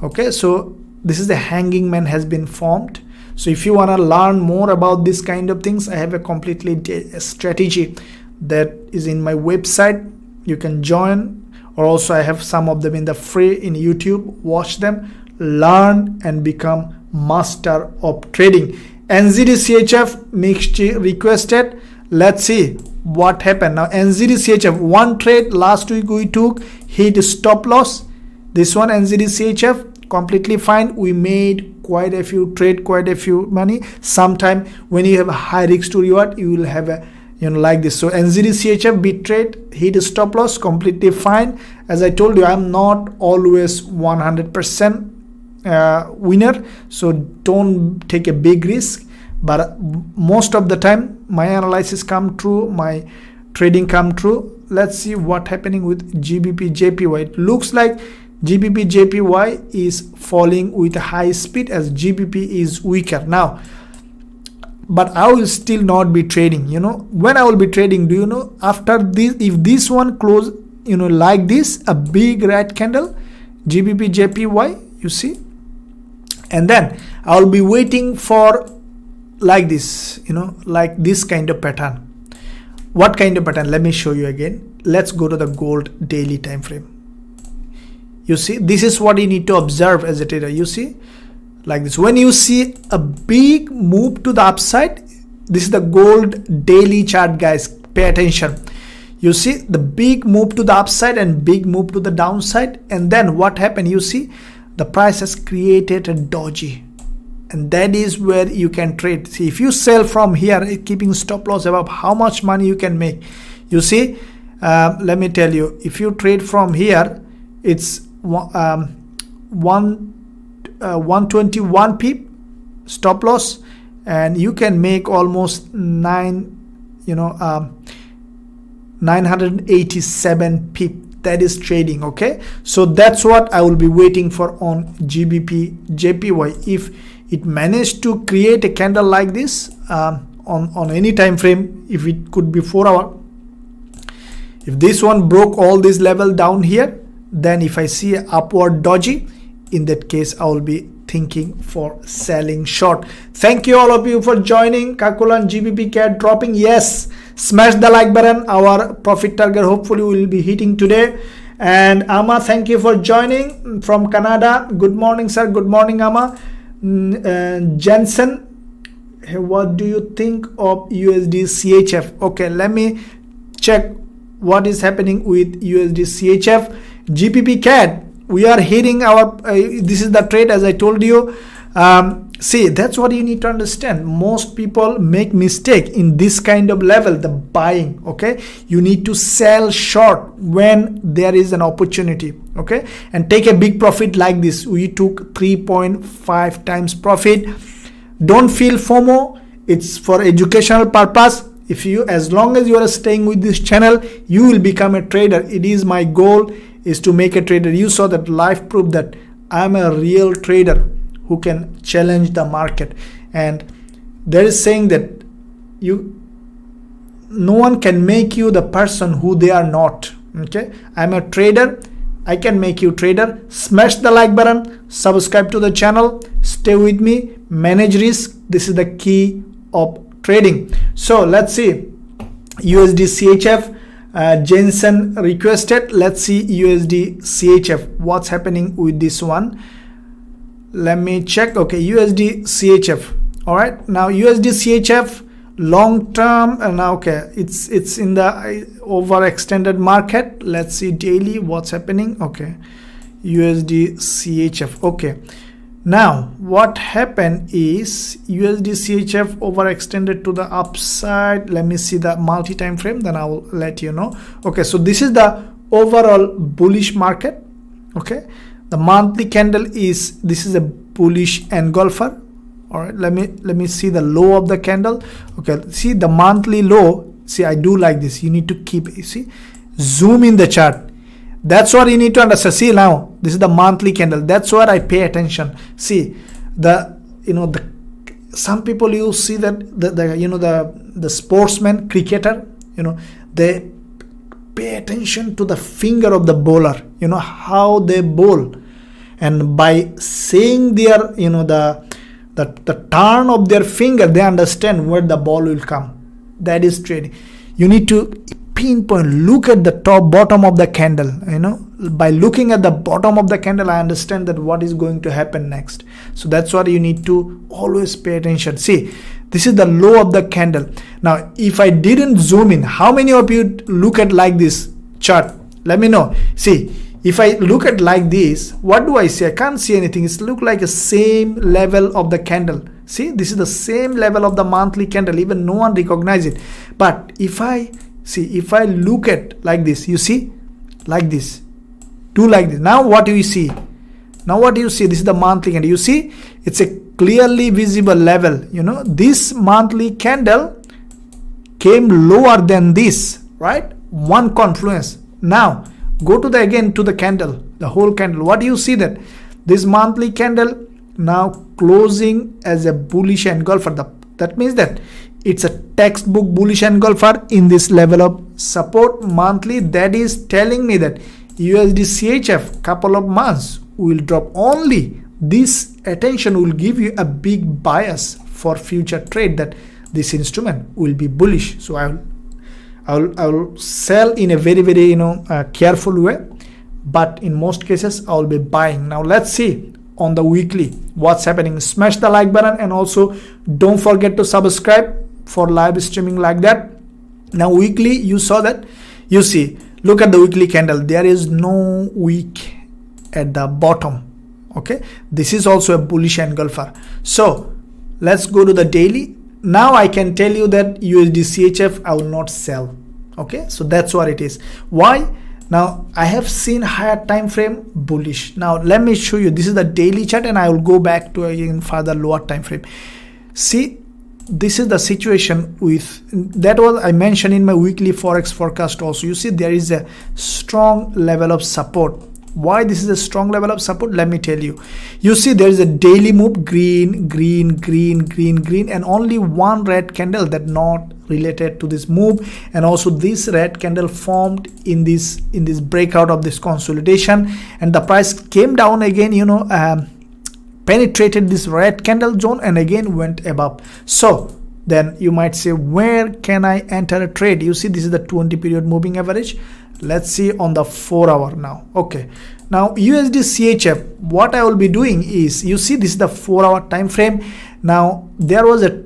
Speaker 1: Okay, so this is the hanging man has been formed. So if you want to learn more about this kind of things, I have a completely strategy that is in my website. You can join, or also I have some of them in the free in YouTube. Watch them, learn, and become master of trading. NZD CHF mixed requested. Let's see what happened. Now NZD CHF, one trade last week we took, hit stop loss. This one NZD CHF completely fine. We made quite a few trade, quite a few money. Sometime when you have a high risk to reward, you will have a like this. So NZD CHF bit trade, hit stop loss, completely fine. As I told you, I'm not always 100% winner, so don't take a big risk. But most of the time my analysis come true, my trading come true. Let's see what happening with GBP JPY. It looks like GBP JPY is falling with a high speed as GBP is weaker now. But I will still not be trading. When I will be trading, do you know, after this, if this one close like this, a big red candle, GBP JPY, you see, and then I will be waiting for like this, like this kind of pattern. What kind of pattern? Let me show you again. Let's go to the gold daily time frame. You see, this is what you need to observe as a trader. You see, like this. When you see a big move to the upside, this is the gold daily chart, guys. Pay attention. You see the big move to the upside and big move to the downside, and then what happened? You see, the price has created a doji, and that is where you can trade. See, if you sell from here, keeping stop loss above, how much money you can make. You see, let me tell you, if you trade from here, it's 121 pip stop loss, and you can make almost 987 pip. That is trading. Okay, so that's what I will be waiting for on GBP JPY. If it managed to create a candle like this on any time frame, if it could be 4 hour, if this one broke all this level down here, then if I see an upward doji, in that case I will be thinking for selling short. Thank you all of you for joining. Kakulan GBP CAD dropping. Yes, smash the like button. Our profit target hopefully will be hitting today. And Ama, thank you for joining from Canada. Good morning, sir. Good morning, Ama. Jensen, what do you think of USD CHF? Okay, let me check what is happening with USD CHF. GBP CAD, we are hitting our this is the trade, as I told you. See, that's what you need to understand. Most people make mistake in this kind of level, the buying. Okay, you need to sell short when there is an opportunity. Okay, and take a big profit like this. We took 3.5 times profit. Don't feel FOMO. It's for educational purpose. If you, as long as you are staying with this channel, you will become a trader. It is my goal is to make a trader. You saw that live proof that I'm a real trader who can challenge the market. And there is saying that no one can make you the person who they are not. Okay, I'm a trader. I can make you trader. Smash the like button, subscribe to the channel, stay with me, manage risk. This is the key of trading. So let's see USD CHF. Jensen requested. Let's see USD CHF. What's happening with this one? Let me check. Okay, USD CHF. All right, now USD CHF long term, and now okay, it's in the overextended market. Let's see daily what's happening. Okay, USD CHF. Okay, now what happened is USD CHF overextended to the upside. Let me see the multi-time frame, then I will let you know. Okay, so this is the overall bullish market. Okay, the monthly candle is, this is a bullish engulfer. All right, let me see the low of the candle. Okay, see the monthly low. See, I do like this. You need to keep, you see, zoom in the chart. That's what you need to understand. See, now this is the monthly candle. That's what I pay attention. See, some people, you see that the sportsman, cricketer, they pay attention to the finger of the bowler, how they bowl, and by seeing their the turn of their finger, they understand where the ball will come. That is trading. You need to pinpoint, look at the bottom of the candle. By looking at the bottom of the candle, I understand that what is going to happen next. So that's what you need to always pay attention. See, this is the low of the candle. Now if I didn't zoom in, how many of you look at like this chart? Let me know. See, if I look at like this, what do I see? I can't see anything. It's look like a same level of the candle. See, this is the same level of the monthly candle. Even no one recognize it. But if I look at like this, you see, like this, do like this. Now what do you see? Now what do you see? This is the monthly candle. You see, it's a clearly visible level. This monthly candle came lower than this, right? One confluence. Now go to again to the candle, the whole candle. What do you see? That this monthly candle now closing as a bullish engulfer. That means that it's a textbook bullish engulfer in this level of support monthly. That is telling me that USD CHF couple of months will drop. Only this attention will give you a big bias for future trade that this instrument will be bullish. So I will sell in a very, very careful way, but in most cases I will be buying. Now let's see on the weekly what's happening. Smash the like button, and also don't forget to subscribe for live streaming like that. Now weekly, you saw that, you see, look at the weekly candle. There is no wick at the bottom. Okay, this is also a bullish engulfer. So let's go to the daily. Now I can tell you that USD CHF I will not sell. Okay, so that's what it is. Why? Now I have seen higher time frame bullish. Now let me show you. This is the daily chart, and I will go back to again further lower time frame. See, this is the situation with that was I mentioned in my weekly forex forecast also. You see, there is a strong level of support. Why this is a strong level of support? Let me tell you. You see, there is a daily move, green, green, green, green, green, and only one red candle that not related to this move. And also this red candle formed in this breakout of this consolidation, and the price came down again, penetrated this red candle zone and again went above. So then you might say, where can I enter a trade? You see, this is the 20 period moving average. Let's see on the 4 hour now. Okay, now USD CHF, what I will be doing is, you see, this is the 4 hour time frame. Now there was a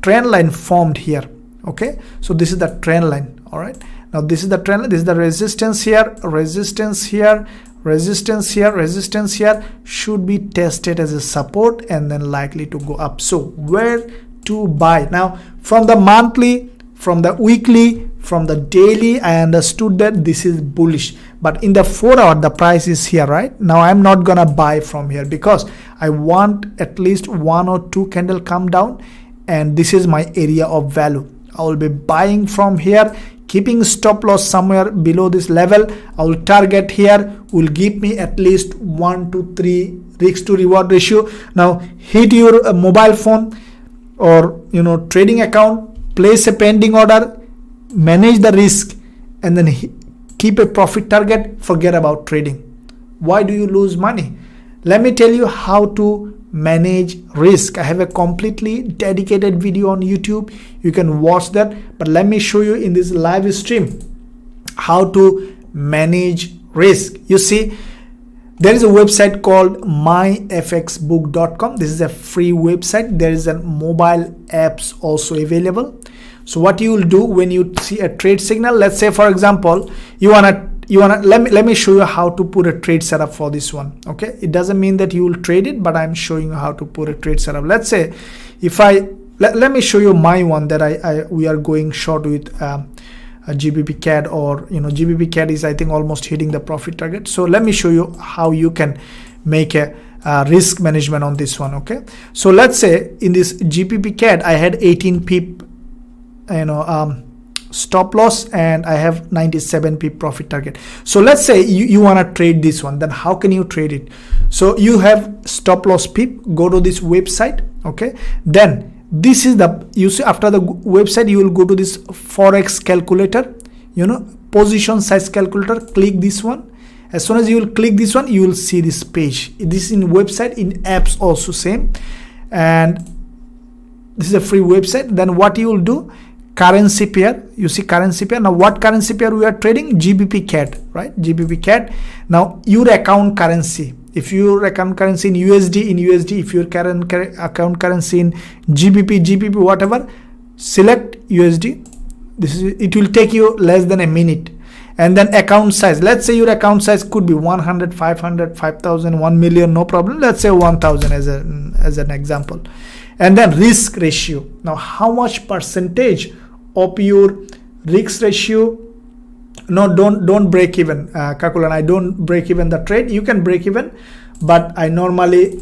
Speaker 1: trend line formed here. Okay, so this is the trend line. All right, now this is the trend line. This is the resistance here, resistance here, resistance here should be tested as a support and then likely to go up. So where to buy? Now from the monthly, from the weekly, from the daily, I understood that this is bullish, but in the 4 hour the price is here. Right now I'm not gonna buy from here because I want at least 1 or 2 candle come down, and this is my area of value. I will be buying from here, keeping stop loss somewhere below this level. I will target here, will give me at least 1 to 3 risk to reward ratio. Now hit your mobile phone or trading account, place a pending order, manage the risk, and then keep a profit target. Forget about trading. Why do you lose money? Let me tell you how to manage risk. I have a completely dedicated video on YouTube. You can watch that, but let me show you in this live stream how to manage risk. You see, there is a website called myfxbook.com. This is a free website. There is a mobile apps also available. So what you will do when you see a trade signal, let's say for example you wanna let me show you how to put a trade setup for this one. Okay, it doesn't mean that you will trade it, but I'm showing you how to put a trade setup. Let's say if let me show you my one that we are going short with a GBP CAD, or GBP CAD is I think almost hitting the profit target. So let me show you how you can make a risk management on this one. Okay, so let's say in this GBP CAD I had 18 pip stop loss, and I have 97 pip profit target. So let's say you want to trade this one. Then how can you trade it? So you have stop loss pip, go to this website. Okay, then this is you see after the website you will go to this Forex calculator, position size calculator. Click this one. As soon as you will click this one, you will see this page. This is in website, in apps also same, and this is a free website. Then what you will do, currency pair, you see currency pair. Now what currency pair we are trading? GBP CAD, right? GBP CAD. Now your account currency, if your account currency in USD, if your current account currency in GBP, whatever, select USD. It will take you less than a minute. And then account size, let's say your account size could be 100, 500, 5,000, 1 million, no problem. Let's say 1,000 as an example. And then risk ratio. Now how much percentage of your risk ratio? No, don't break even, Kakulan. I don't break even the trade. You can break even, but I normally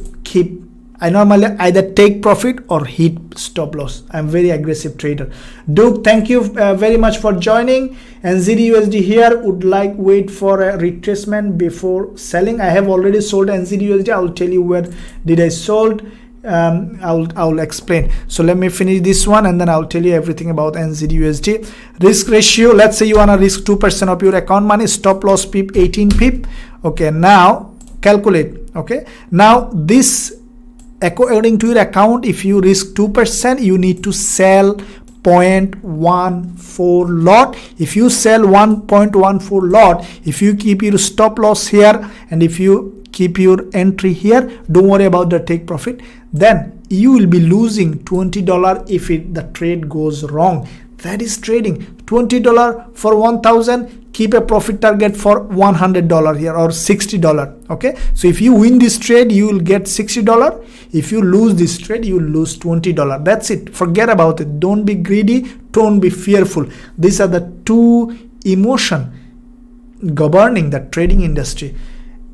Speaker 1: either take profit or hit stop loss. I'm very aggressive trader. Duke, thank you very much for joining. NZDUSD here, would like wait for a retracement before selling. I have already sold NZDUSD. I will tell you where did I sold. I'll explain. So let me finish this one and then I'll tell you everything about NZDUSD. Risk ratio, let's say you want to risk 2% of your account money. Stop loss pip 18 pip. Okay, now calculate. Okay, now this according to your account, if you risk 2%, you need to sell 0.14 lot. If you sell 1.14 lot, if you keep your stop loss here and if you keep your entry here, don't worry about the take profit, then you will be losing $20 if the trade goes wrong. That is trading. $20 for 1,000, keep a profit target for $100 here or $60. Okay, so if you win this trade, you will get $60. If you lose this trade, you will lose $20. That's it. Forget about it. Don't be greedy. Don't be fearful. These are the two emotions governing the trading industry.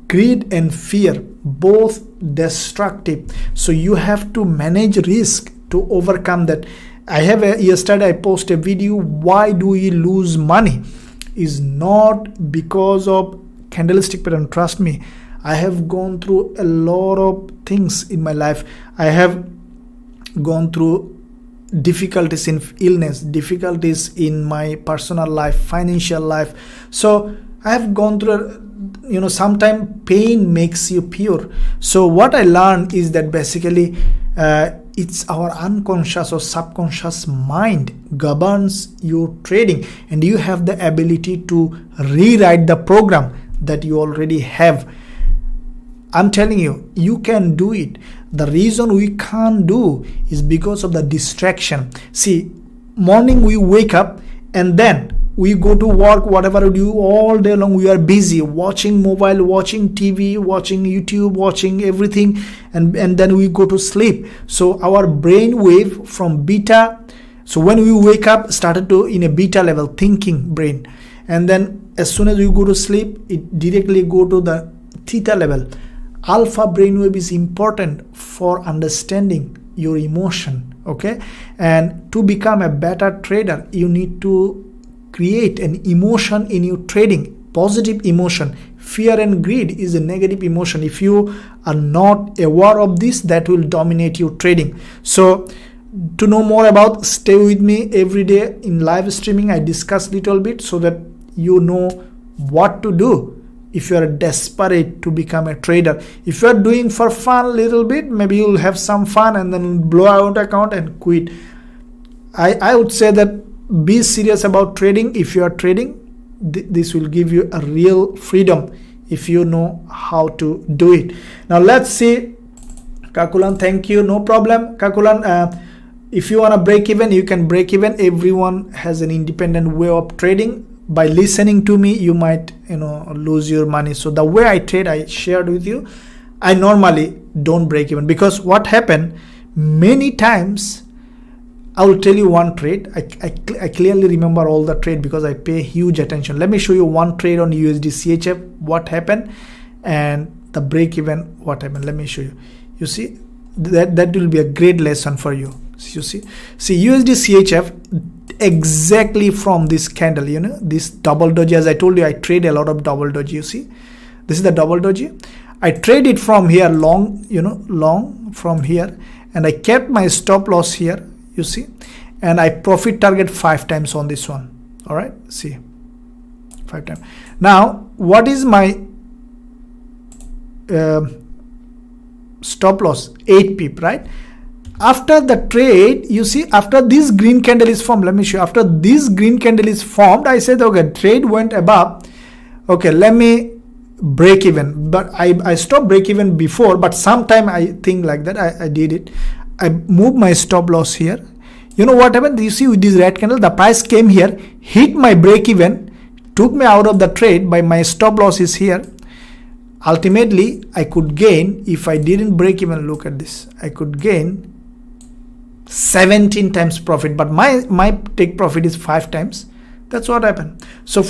Speaker 1: Greed and fear, both destructive. So you have to manage risk to overcome that. Yesterday I posted a video, why do we lose money? Is not because of candlestick pattern. Trust me, I have gone through a lot of things in my life. I have gone through difficulties in illness, difficulties in my personal life, financial life. So I have gone through, sometimes pain makes you pure. So what I learned is that basically it's our unconscious or subconscious mind governs your trading, and you have the ability to rewrite the program that you already have. I'm telling you, you can do it. The reason we can't do is because of the distraction. See, morning we wake up and then we go to work, whatever we do all day long, we are busy watching mobile, watching TV, watching YouTube, watching everything, and then we go to sleep. So our brain wave from beta, so when we wake up, started to in a beta level thinking brain, and then as soon as we go to sleep, it directly go to the theta level. Alpha brainwave is important for understanding your emotion, okay? And to become a better trader, you need to create an emotion in your trading, positive emotion. Fear and greed is a negative emotion. If you are not aware of this, that will dominate your trading. So to know more about, stay with me every day in live streaming. I discuss little bit so that you know what to do if you are desperate to become a trader. If you are doing for fun little bit, maybe you'll have some fun and then blow out account and quit. I would say that be serious about trading. If you are trading, this will give you a real freedom if you know how to do it. Now let's see. Kakulan, thank you, no problem. Kakulan, if you want to break even, you can break even. Everyone has an independent way of trading. By listening to me, you might lose your money. So the way I trade, I shared with you. I normally don't break even, because what happened many times, I will tell you one trade. I clearly remember all the trade because I pay huge attention. Let me show you one trade on USD CHF, what happened, and the break even, what happened. Let me show you. You see, that will be a great lesson for you. You see USD CHF, exactly from this candle, this double doji. As I told you, I trade a lot of double doji. You see, this is the double doji. I trade it from here long, long from here, and I kept my stop loss here, you see, and I profit target 5 times on this one. All right, see, 5 times. Now what is my stop loss? 8 pip, right? After the trade, you see, after this green candle is formed, let me show you. After this green candle is formed, I said, okay, trade went above, okay, let me break even. But I stopped break even before, but sometime I think like that, I did it. I moved my stop loss here. You know what happened? You see, with this red candle, the price came here, hit my break even, took me out of the trade. By my stop loss is here. Ultimately, I could gain, if I didn't break even, look at this, I could gain 17 times profit, but my take profit is 5 times. That's what happened. So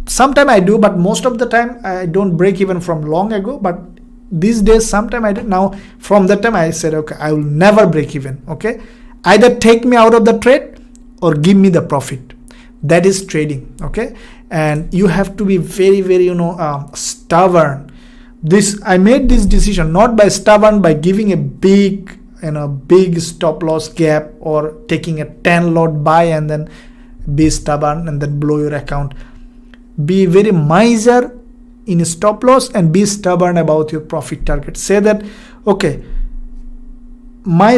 Speaker 1: sometime I do, but most of the time I don't break even from long ago. But these days, sometime I do. Now from that time I said, okay, I will never break even. Okay, either take me out of the trade or give me the profit. That is trading. Okay, and you have to be very, very stubborn. I made this decision not by stubborn, by giving a big stop loss gap or taking a 10 lot buy and then be stubborn and then blow your account. Be very miser in stop loss and be stubborn about your profit target. Say that, okay, my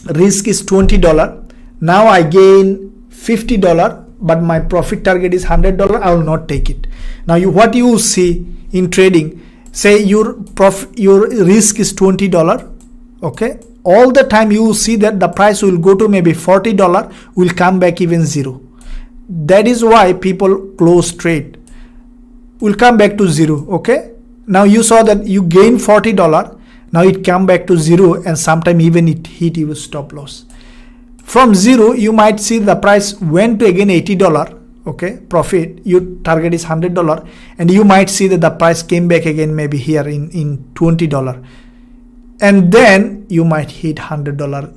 Speaker 1: risk is $20. Now I gain $50, but my profit target is $100. I will not take it. Now what you see in trading, say your risk is $20. Okay, all the time you will see that the price will go to maybe $40, will come back even zero. That is why people close trade, will come back to zero. Okay, now you saw that you gain $40, now it come back to zero, and sometime even it hit your stop loss. From zero, you might see the price went to again $80. Okay, profit, your target is $100, and you might see that the price came back again maybe here in $20. And then you might hit $100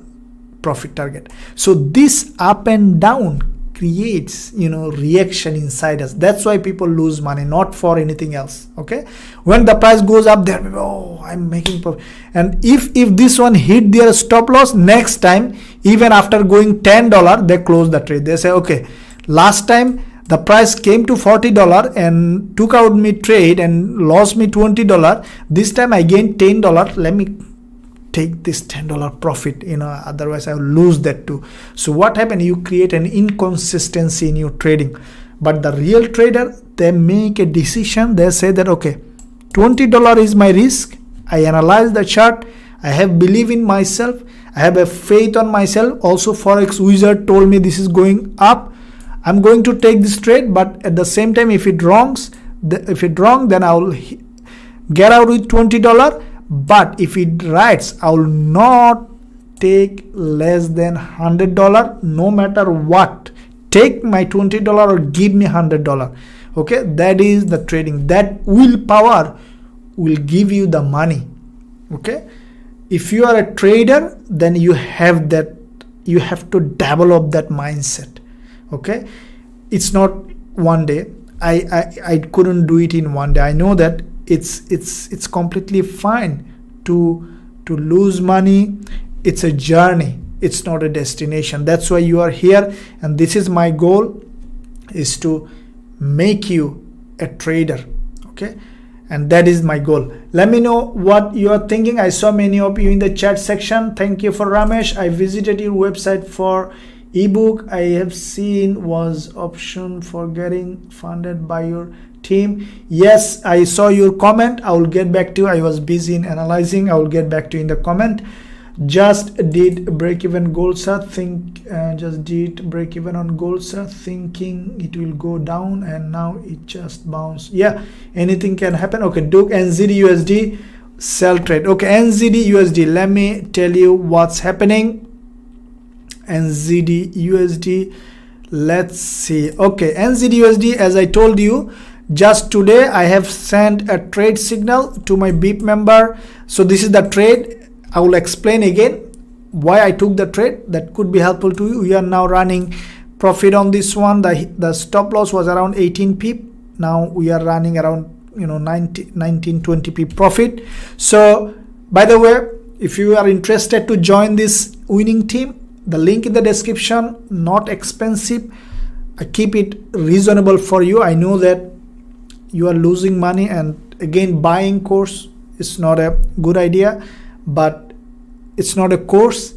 Speaker 1: profit target. So this up and down creates reaction inside us. That's why people lose money, not for anything else. Okay, when the price goes up, they're, oh, I'm making profit. And if this one hit their stop loss, next time, even after going $10, they close the trade. They say, okay, last time the price came to $40 and took out me trade and lost me $20. This time I gained $10. Let me take this $10 profit, otherwise I will lose that too. So what happened? You create an inconsistency in your trading. But the real trader, they make a decision. They say that, okay, $20 is my risk. I analyze the chart. I have belief in myself. I have a faith on myself. Also, Forex wizard told me this is going up. I'm going to take this trade, but at the same time, if it wrong, then I will get out with $20. But if it rights, I will not take less than $100, no matter what. Take my $20 or give me $100. Okay, that is the trading. That willpower will give you the money. Okay, if you are a trader, then you have that. You have to develop that mindset. Okay, it's not one day. I couldn't do it in one day. I know that it's completely fine to lose money. It's a journey. It's not a destination. That's why you are here, and this is my goal, is to make you a trader. Okay, and that is my goal. Let me know what you are thinking. I saw many of you in the chat section. Thank you for Ramesh. I visited your website for ebook. I have seen was option for getting funded by your team. Yes, I saw your comment. I will get back to you. I was busy in analyzing. I will get back to you in the comment. Just did break even gold, sir. Just did break even on gold, sir, thinking it will go down, and now it just bounced. Yeah, anything can happen. Okay, Duke NZD USD sell trade. Okay, NZD USD. Let me tell you what's happening. NZD USD. Let's see. Okay, NZD USD. As I told you, just today I have sent a trade signal to my BIP member. So this is the trade. I will explain again why I took the trade. That could be helpful to you. We are now running profit on this one. The stop loss was around 18 pip. Now we are running around 19-20 pip profit. So by the way, if you are interested to join this winning team, the link in the description. Not expensive. I keep it reasonable for you. I know that you are losing money, and again, buying course is not a good idea. But it's not a course,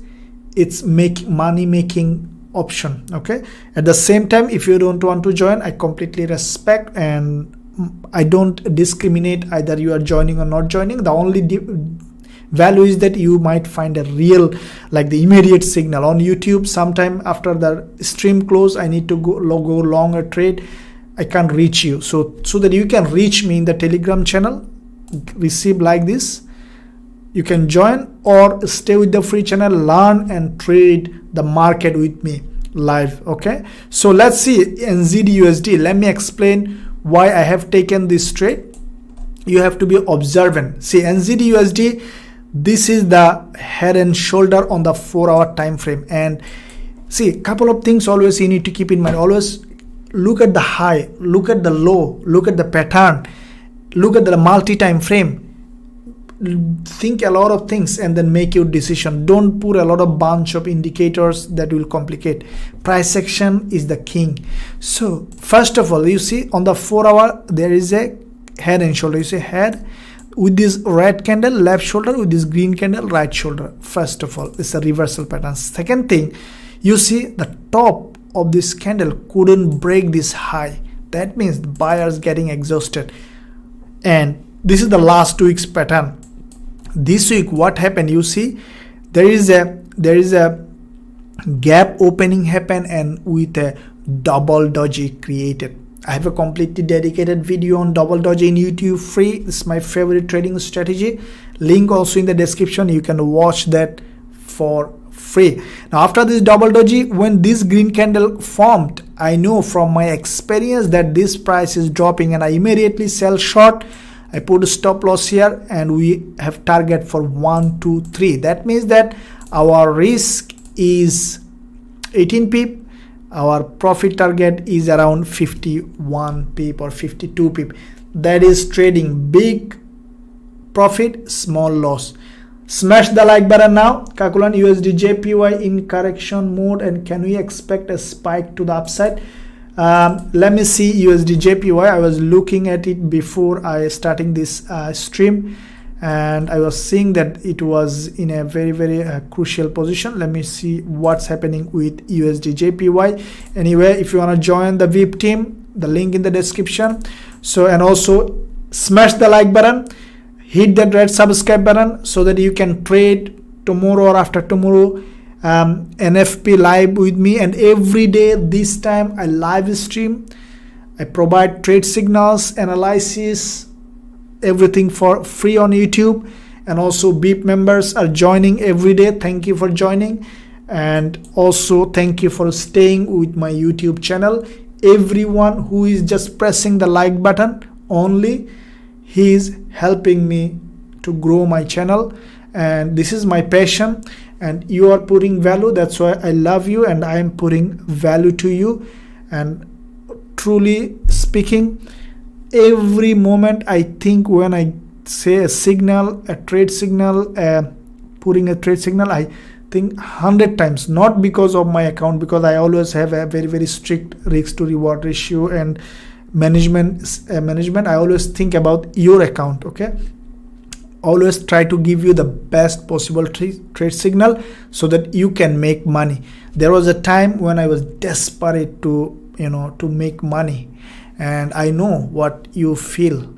Speaker 1: it's money making option. Okay, at the same time, if you don't want to join, I completely respect, and I don't discriminate either you are joining or not joining. The only value is that you might find a real, like the immediate signal on YouTube. Sometime after the stream close, I need to go longer trade. I can't reach you, so that you can reach me in the Telegram channel, receive like this. You can join or stay with the free channel, learn and trade the market with me live. Okay, so let's see NZD USD. Let me explain why I have taken this trade. You have to be observant. See, NZD USD, this is the head and shoulder on the 4-hour time frame. And see, a couple of things always you need to keep in mind. Always look at the high, look at the low, look at the pattern, look at the multi-time frame. Think a lot of things and then make your decision. Don't put a lot of bunch of indicators that will complicate. Price action is the king. So first of all, you see on the 4-hour there is a head and shoulder. You see head with this red candle, left shoulder, with this green candle, right shoulder. First of all, it's a reversal pattern. Second thing, you see the top of this candle couldn't break this high. That means the buyers getting exhausted, and this is the last 2 weeks pattern. This week what happened, you see there is a gap opening happen, and with a double doji created. I have a completely dedicated video on double doji in YouTube, free. This is my favorite trading strategy. Link also in the description. You can watch that for free. Now after this double doji, when this green candle formed, I know from my experience that this price is dropping, and I immediately sell short. I put a stop loss here, and we have target for 1, 2, 3. That means that our risk is 18 pip. Our profit target is around 51 pip or 52 pip. That is trading big profit, small loss. Smash the like button now. Calculate Usdjpy in correction mode, and can we expect a spike to the upside? Let me see Usdjpy. I was looking at it before I starting this stream, and I was seeing that it was in a very crucial position. Let me see what's happening with Usdjpy. Anyway, if you want to join the VIP team, the link in the description. So, and also smash the like button, hit that red subscribe button, so that you can trade tomorrow or after tomorrow NFP live with me, and every day this time I live stream. I provide trade signals, analysis, everything for free on YouTube. And also BIP members are joining every day. Thank you for joining, and also thank you for staying with my YouTube channel. Everyone who is just pressing the like button only, he is helping me to grow my channel, and this is my passion, and you are putting value. That's why I love you and I am putting value to you. And truly speaking, every moment I think when I say a signal, a trade signal, putting a trade signal, I think 100 times, not because of my account, because I always have a very strict risk to reward ratio and management. I always think about your account. Okay, always try to give you the best possible trade signal so that you can make money. There was a time when I was desperate to make money, and I know what you feel.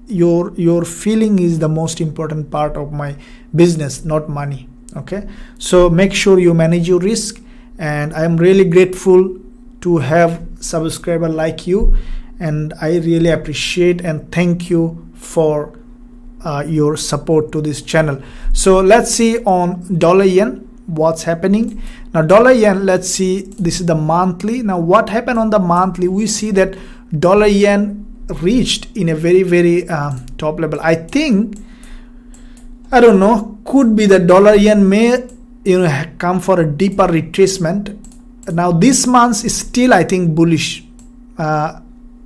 Speaker 1: Your feeling is the most important part of my business, not money. Okay, so make sure you manage your risk, and I am really grateful to have subscriber like you, and I really appreciate and thank you for your support to this channel. So let's see on dollar yen what's happening now. Dollar yen, let's see, this is the monthly. Now what happened on the monthly, we see that dollar yen reached in a very top level. I think, I don't know, could be the dollar yen may come for a deeper retracement. Now this month is still, I think, bullish.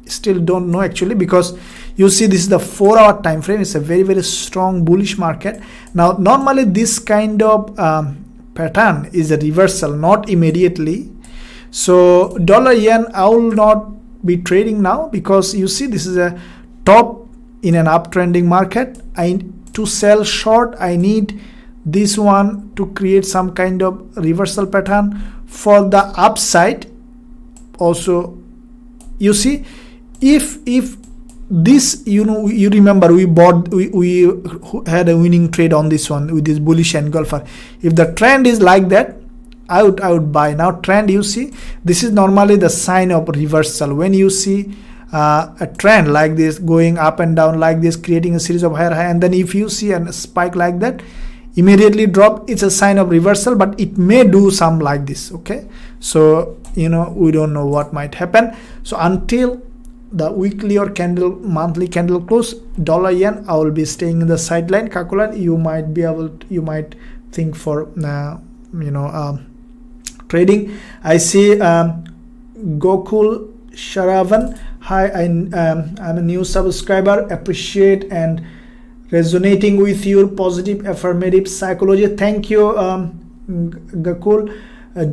Speaker 1: Still don't know actually, because you see this is the 4-hour time frame. It's a very strong bullish market. Now normally this kind of pattern is a reversal, not immediately. So dollar yen I will not be trading now, because you see this is a top in an uptrending market. To sell short, I need this one to create some kind of reversal pattern for the upside. Also, you see, if this, you remember we had a winning trade on this one with this bullish engulfer. If the trend is like that, I would buy. Now trend, you see, this is normally the sign of reversal. When you see a trend like this going up and down like this, creating a series of higher high, and then if you see a spike like that, immediately drop, it's a sign of reversal, but it may do some like this. Okay, so we don't know what might happen. So until the weekly or monthly candle close, dollar yen I will be staying in the sideline. Calculate, you might think for trading. I see Gokul Sharavan, hi, I'm a new subscriber, appreciate and resonating with your positive affirmative psychology. Thank you, Gokul.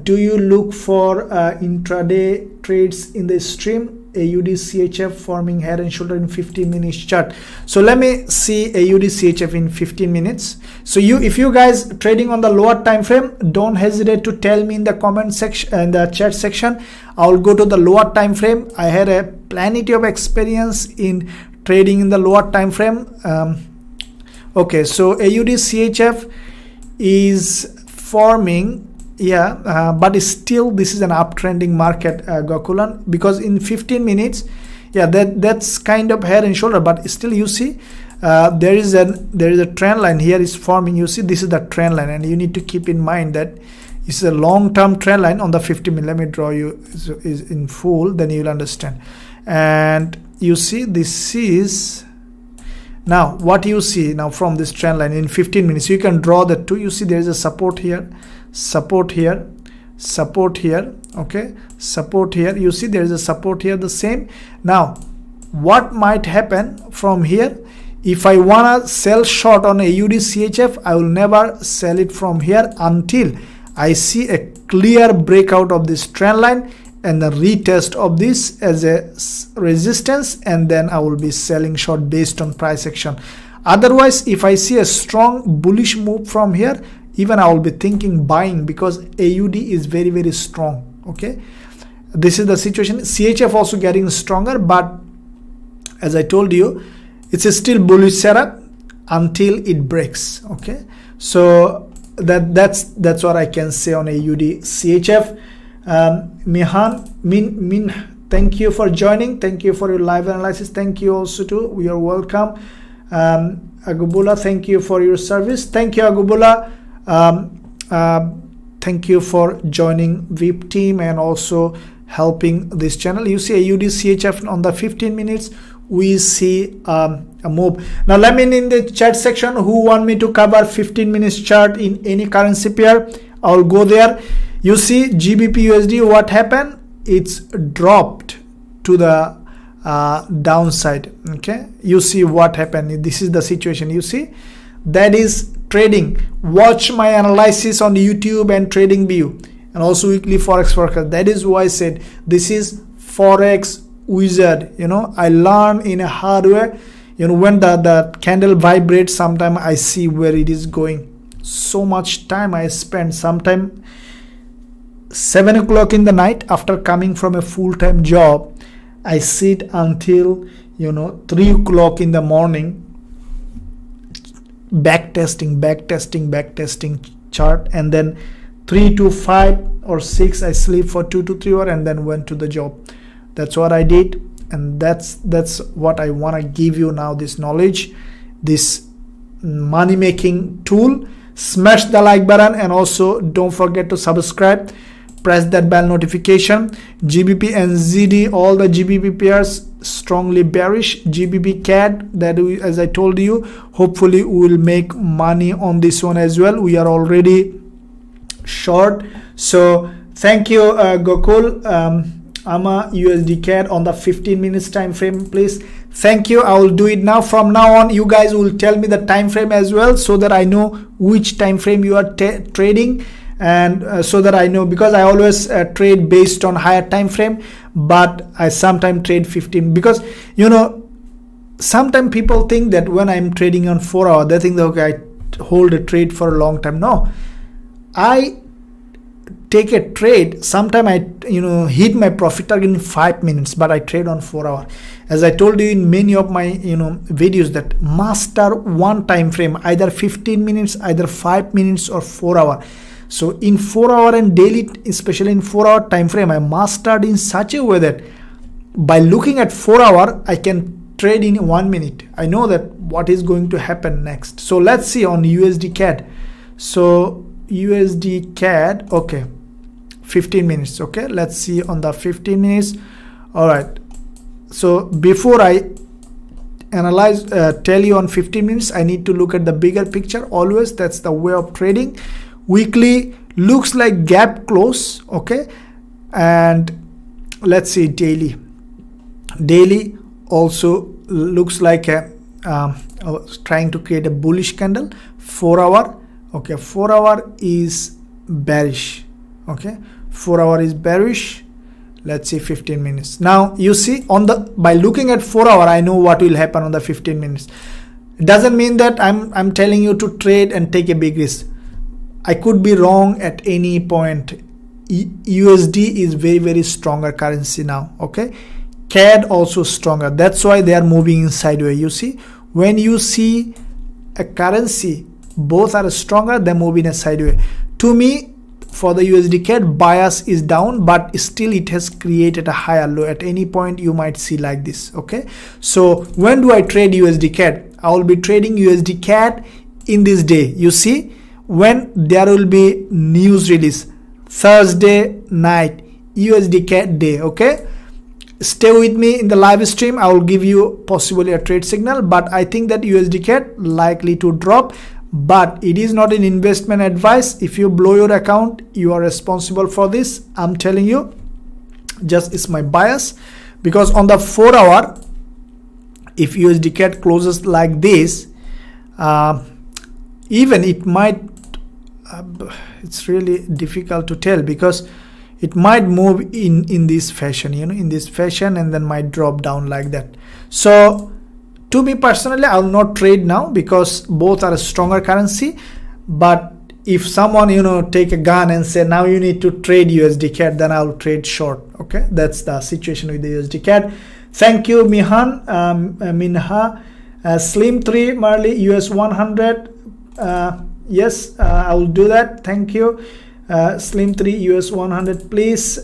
Speaker 1: Do you look for intraday trades in the stream? AUD CHF forming head and shoulder in 15 minutes chart. So let me see AUD CHF in 15 minutes. So if you guys trading on the lower time frame, don't hesitate to tell me in the comment section, in the chat section. I'll go to the lower time frame. I had a plenty of experience in trading in the lower time frame. Okay, so AUD CHF is forming, but still this is an uptrending market, Gokulan, because in 15 minutes, that's kind of head and shoulder, but still you see there is a trend line here is forming. You see, this is the trend line, and you need to keep in mind that it's a long-term trend line on the 50 minute. Let me draw you is in full, then you'll understand. And you see, this is now what you see now from this trend line in 15 minutes. You can draw the two. You see there is a support here, support here, support here. Okay, support here. You see there is a support here, the same. Now what might happen from here? If I wanna sell short on AUD CHF, I will never sell it from here until I see a clear breakout of this trend line and the retest of this as a resistance, and then I will be selling short based on price action. Otherwise, if I see a strong bullish move from here, even I will be thinking buying, because AUD is very strong. Okay, this is the situation. CHF also getting stronger, but as I told you, it's a still bullish setup until it breaks. Okay, so that's what I can say on AUD CHF. Min, thank you for joining. Thank you for your live analysis. Thank you also too. You are welcome. Agubula, thank you for your service. Thank you, Agubula. Thank you for joining VIP team and also helping this channel. You see AUD CHF on the 15 minutes. We see a move. Now let me know in the chat section who want me to cover 15 minutes chart in any currency pair. I'll go there. You see GBP USD, what happened? It's dropped to the downside. Okay, you see what happened. This is the situation. You see, that is trading. Watch my analysis on YouTube and Trading View and also weekly Forex forecast. That is why I said this is Forex wizard. You know, I learn in a hard way. You know, when the candle vibrates, sometimes I see where it is going. So much time I spend, sometimes 7 o'clock in the night after coming from a full-time job, I sit until 3 o'clock in the morning, backtesting chart, and then 3 to 5 or 6 I sleep for 2 to 3 hours and then went to the job. That's what I did, and that's what I want to give you now, this knowledge, this money making tool. Smash the like button and also don't forget to subscribe, press that bell notification. GBP and ZD, all the GBP pairs strongly bearish. GBP CAD, that as I told you, hopefully we will make money on this one as well. We are already short. So thank you, Gokul. AMA USD CAD on the 15 minutes time frame, please. Thank you. I will do it now. From now on, you guys will tell me the time frame as well, so that I know which time frame you are trading, and so that I know, because I always trade based on higher time frame, but I sometimes trade 15, because sometimes people think that when I'm trading on 4 hours, they think that okay, I hold a trade for a long time. No, I take a trade. Sometimes I hit my profit target in 5 minutes, but I trade on 4 hours. As I told you in many of my videos, that master one time frame, either 15 minutes, either 5 minutes or 4 hours. So in 4 hour and daily, especially in 4 hour time frame, I mastered in such a way that by looking at 4 hour, I can trade in 1 minute. I know that what is going to happen next. So let's see on USD CAD. So USD CAD, okay, 15 minutes. Okay, let's see on the 15 minutes. All right. So before I analyze, tell you on 15 minutes, I need to look at the bigger picture always. That's the way of trading. Weekly looks like gap close. Okay, and let's see daily. Daily also looks like a trying to create a bullish candle. 4 hour, okay, 4 hour is bearish. Okay, 4 hour is bearish. Let's see 15 minutes. Now you see by looking at 4 hour, I know what will happen on the 15 minutes. It doesn't mean that I'm telling you to trade and take a big risk. I could be wrong at any point. USD is very, very stronger currency now. Okay, CAD also stronger. That's why they are moving in sideways. You see, when you see a currency both are stronger, they move in a sideways. To me, for the USD CAD, bias is down, but still it has created a higher low. At any point you might see like this. Okay, so when do I trade USD CAD? I will be trading USD CAD in this day. You see, when there will be news release Thursday night, USD CAD day. Okay, stay with me in the live stream. I will give you possibly a trade signal, but I think that USD CAD likely to drop. But it is not an investment advice. If you blow your account, you are responsible for this. I'm telling you, just it's my bias, because on the 4 hour, if USD CAD closes like this, even it might, it's really difficult to tell, because it might move in this fashion, in this fashion, and then might drop down like that. So to me personally, I will not trade now, because both are a stronger currency. But if someone take a gun and say now you need to trade USD CAD, then I will trade short. Okay, that's the situation with the USD CAD. Thank you, Minha, Slim 3 Marley US 100 Yes, I will do that. Thank you. Slim 3 US 100 please.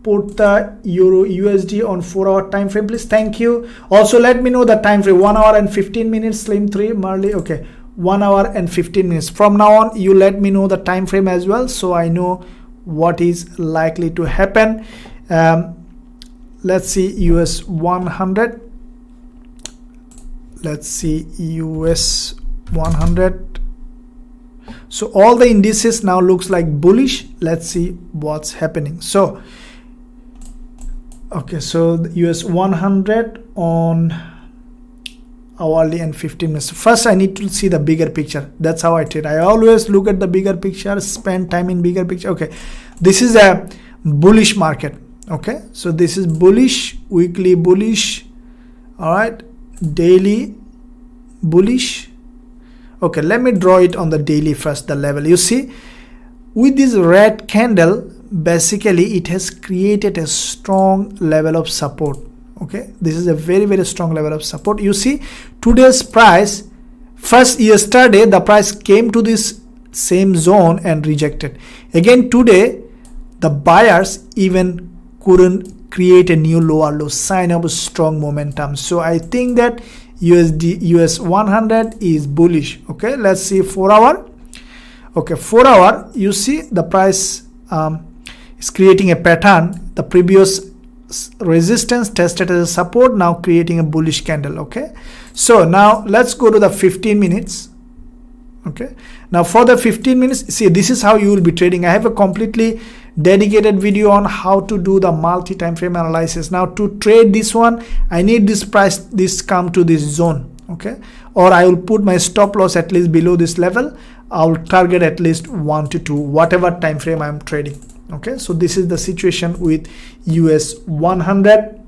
Speaker 1: Put the Euro USD on 4-hour time frame please. Thank you. Also let me know the time frame. 1 hour and 15 minutes. Slim 3 Marley. Okay, 1 hour and 15 minutes. From now on you let me know the time frame as well, so I know what is likely to happen. Let's see US 100. Let's see US 100. So all the indices now looks like bullish. Let's see what's happening. So okay, so the US 100 on hourly and 15 minutes. First I need to see the bigger picture. That's how I trade. I always look at the bigger picture, spend time in bigger picture. Okay, this is a bullish market. Okay, so this is bullish, weekly bullish, all right, daily bullish. Okay, let me draw it on the daily first, the level. You see with this red candle, basically it has created a strong level of support. Okay, this is a very, very strong level of support. You see today's price, first yesterday the price came to this same zone and rejected. Again today the buyers even couldn't create a new lower low, sign of a strong momentum. So I think that US 100 is bullish. Okay, let's see 4 hour. Okay, 4 hour, you see the price is creating a pattern. The previous resistance tested as a support, now creating a bullish candle. Okay, so now let's go to the 15 minutes. Okay, now for the 15 minutes, see this is how you will be trading. I have a completely dedicated video on how to do the multi-time frame analysis. Now to trade this one, I need this price, this come to this zone. Okay, or I will put my stop loss at least below this level. I'll target at least 1 to 2, whatever time frame I'm trading. Okay, so this is the situation with US 100.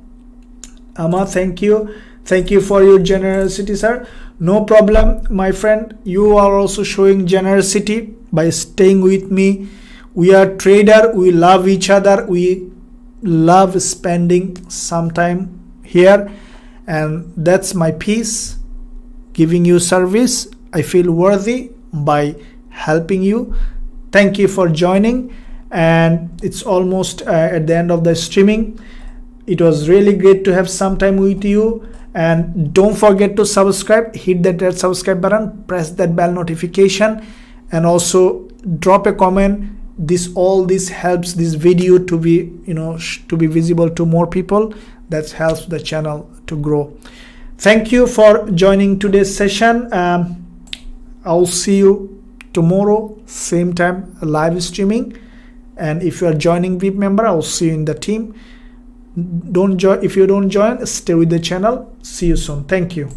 Speaker 1: Amma, thank you for your generosity, sir. No problem, my friend. You are also showing generosity by staying with me. We are trader, we love each other, we love spending some time here, and that's my piece, giving you service. I feel worthy by helping you. Thank you for joining, and it's almost at the end of the streaming. It was really great to have some time with you, and don't forget to subscribe, hit that red subscribe button, press that bell notification, and also drop a comment. All this helps this video to be to be visible to more people. That helps the channel to grow. Thank you for joining today's session. I'll see you tomorrow same time, live streaming, and if you are joining VIP member, I'll see you in the team. If you don't join, stay with the channel. See you soon. Thank you.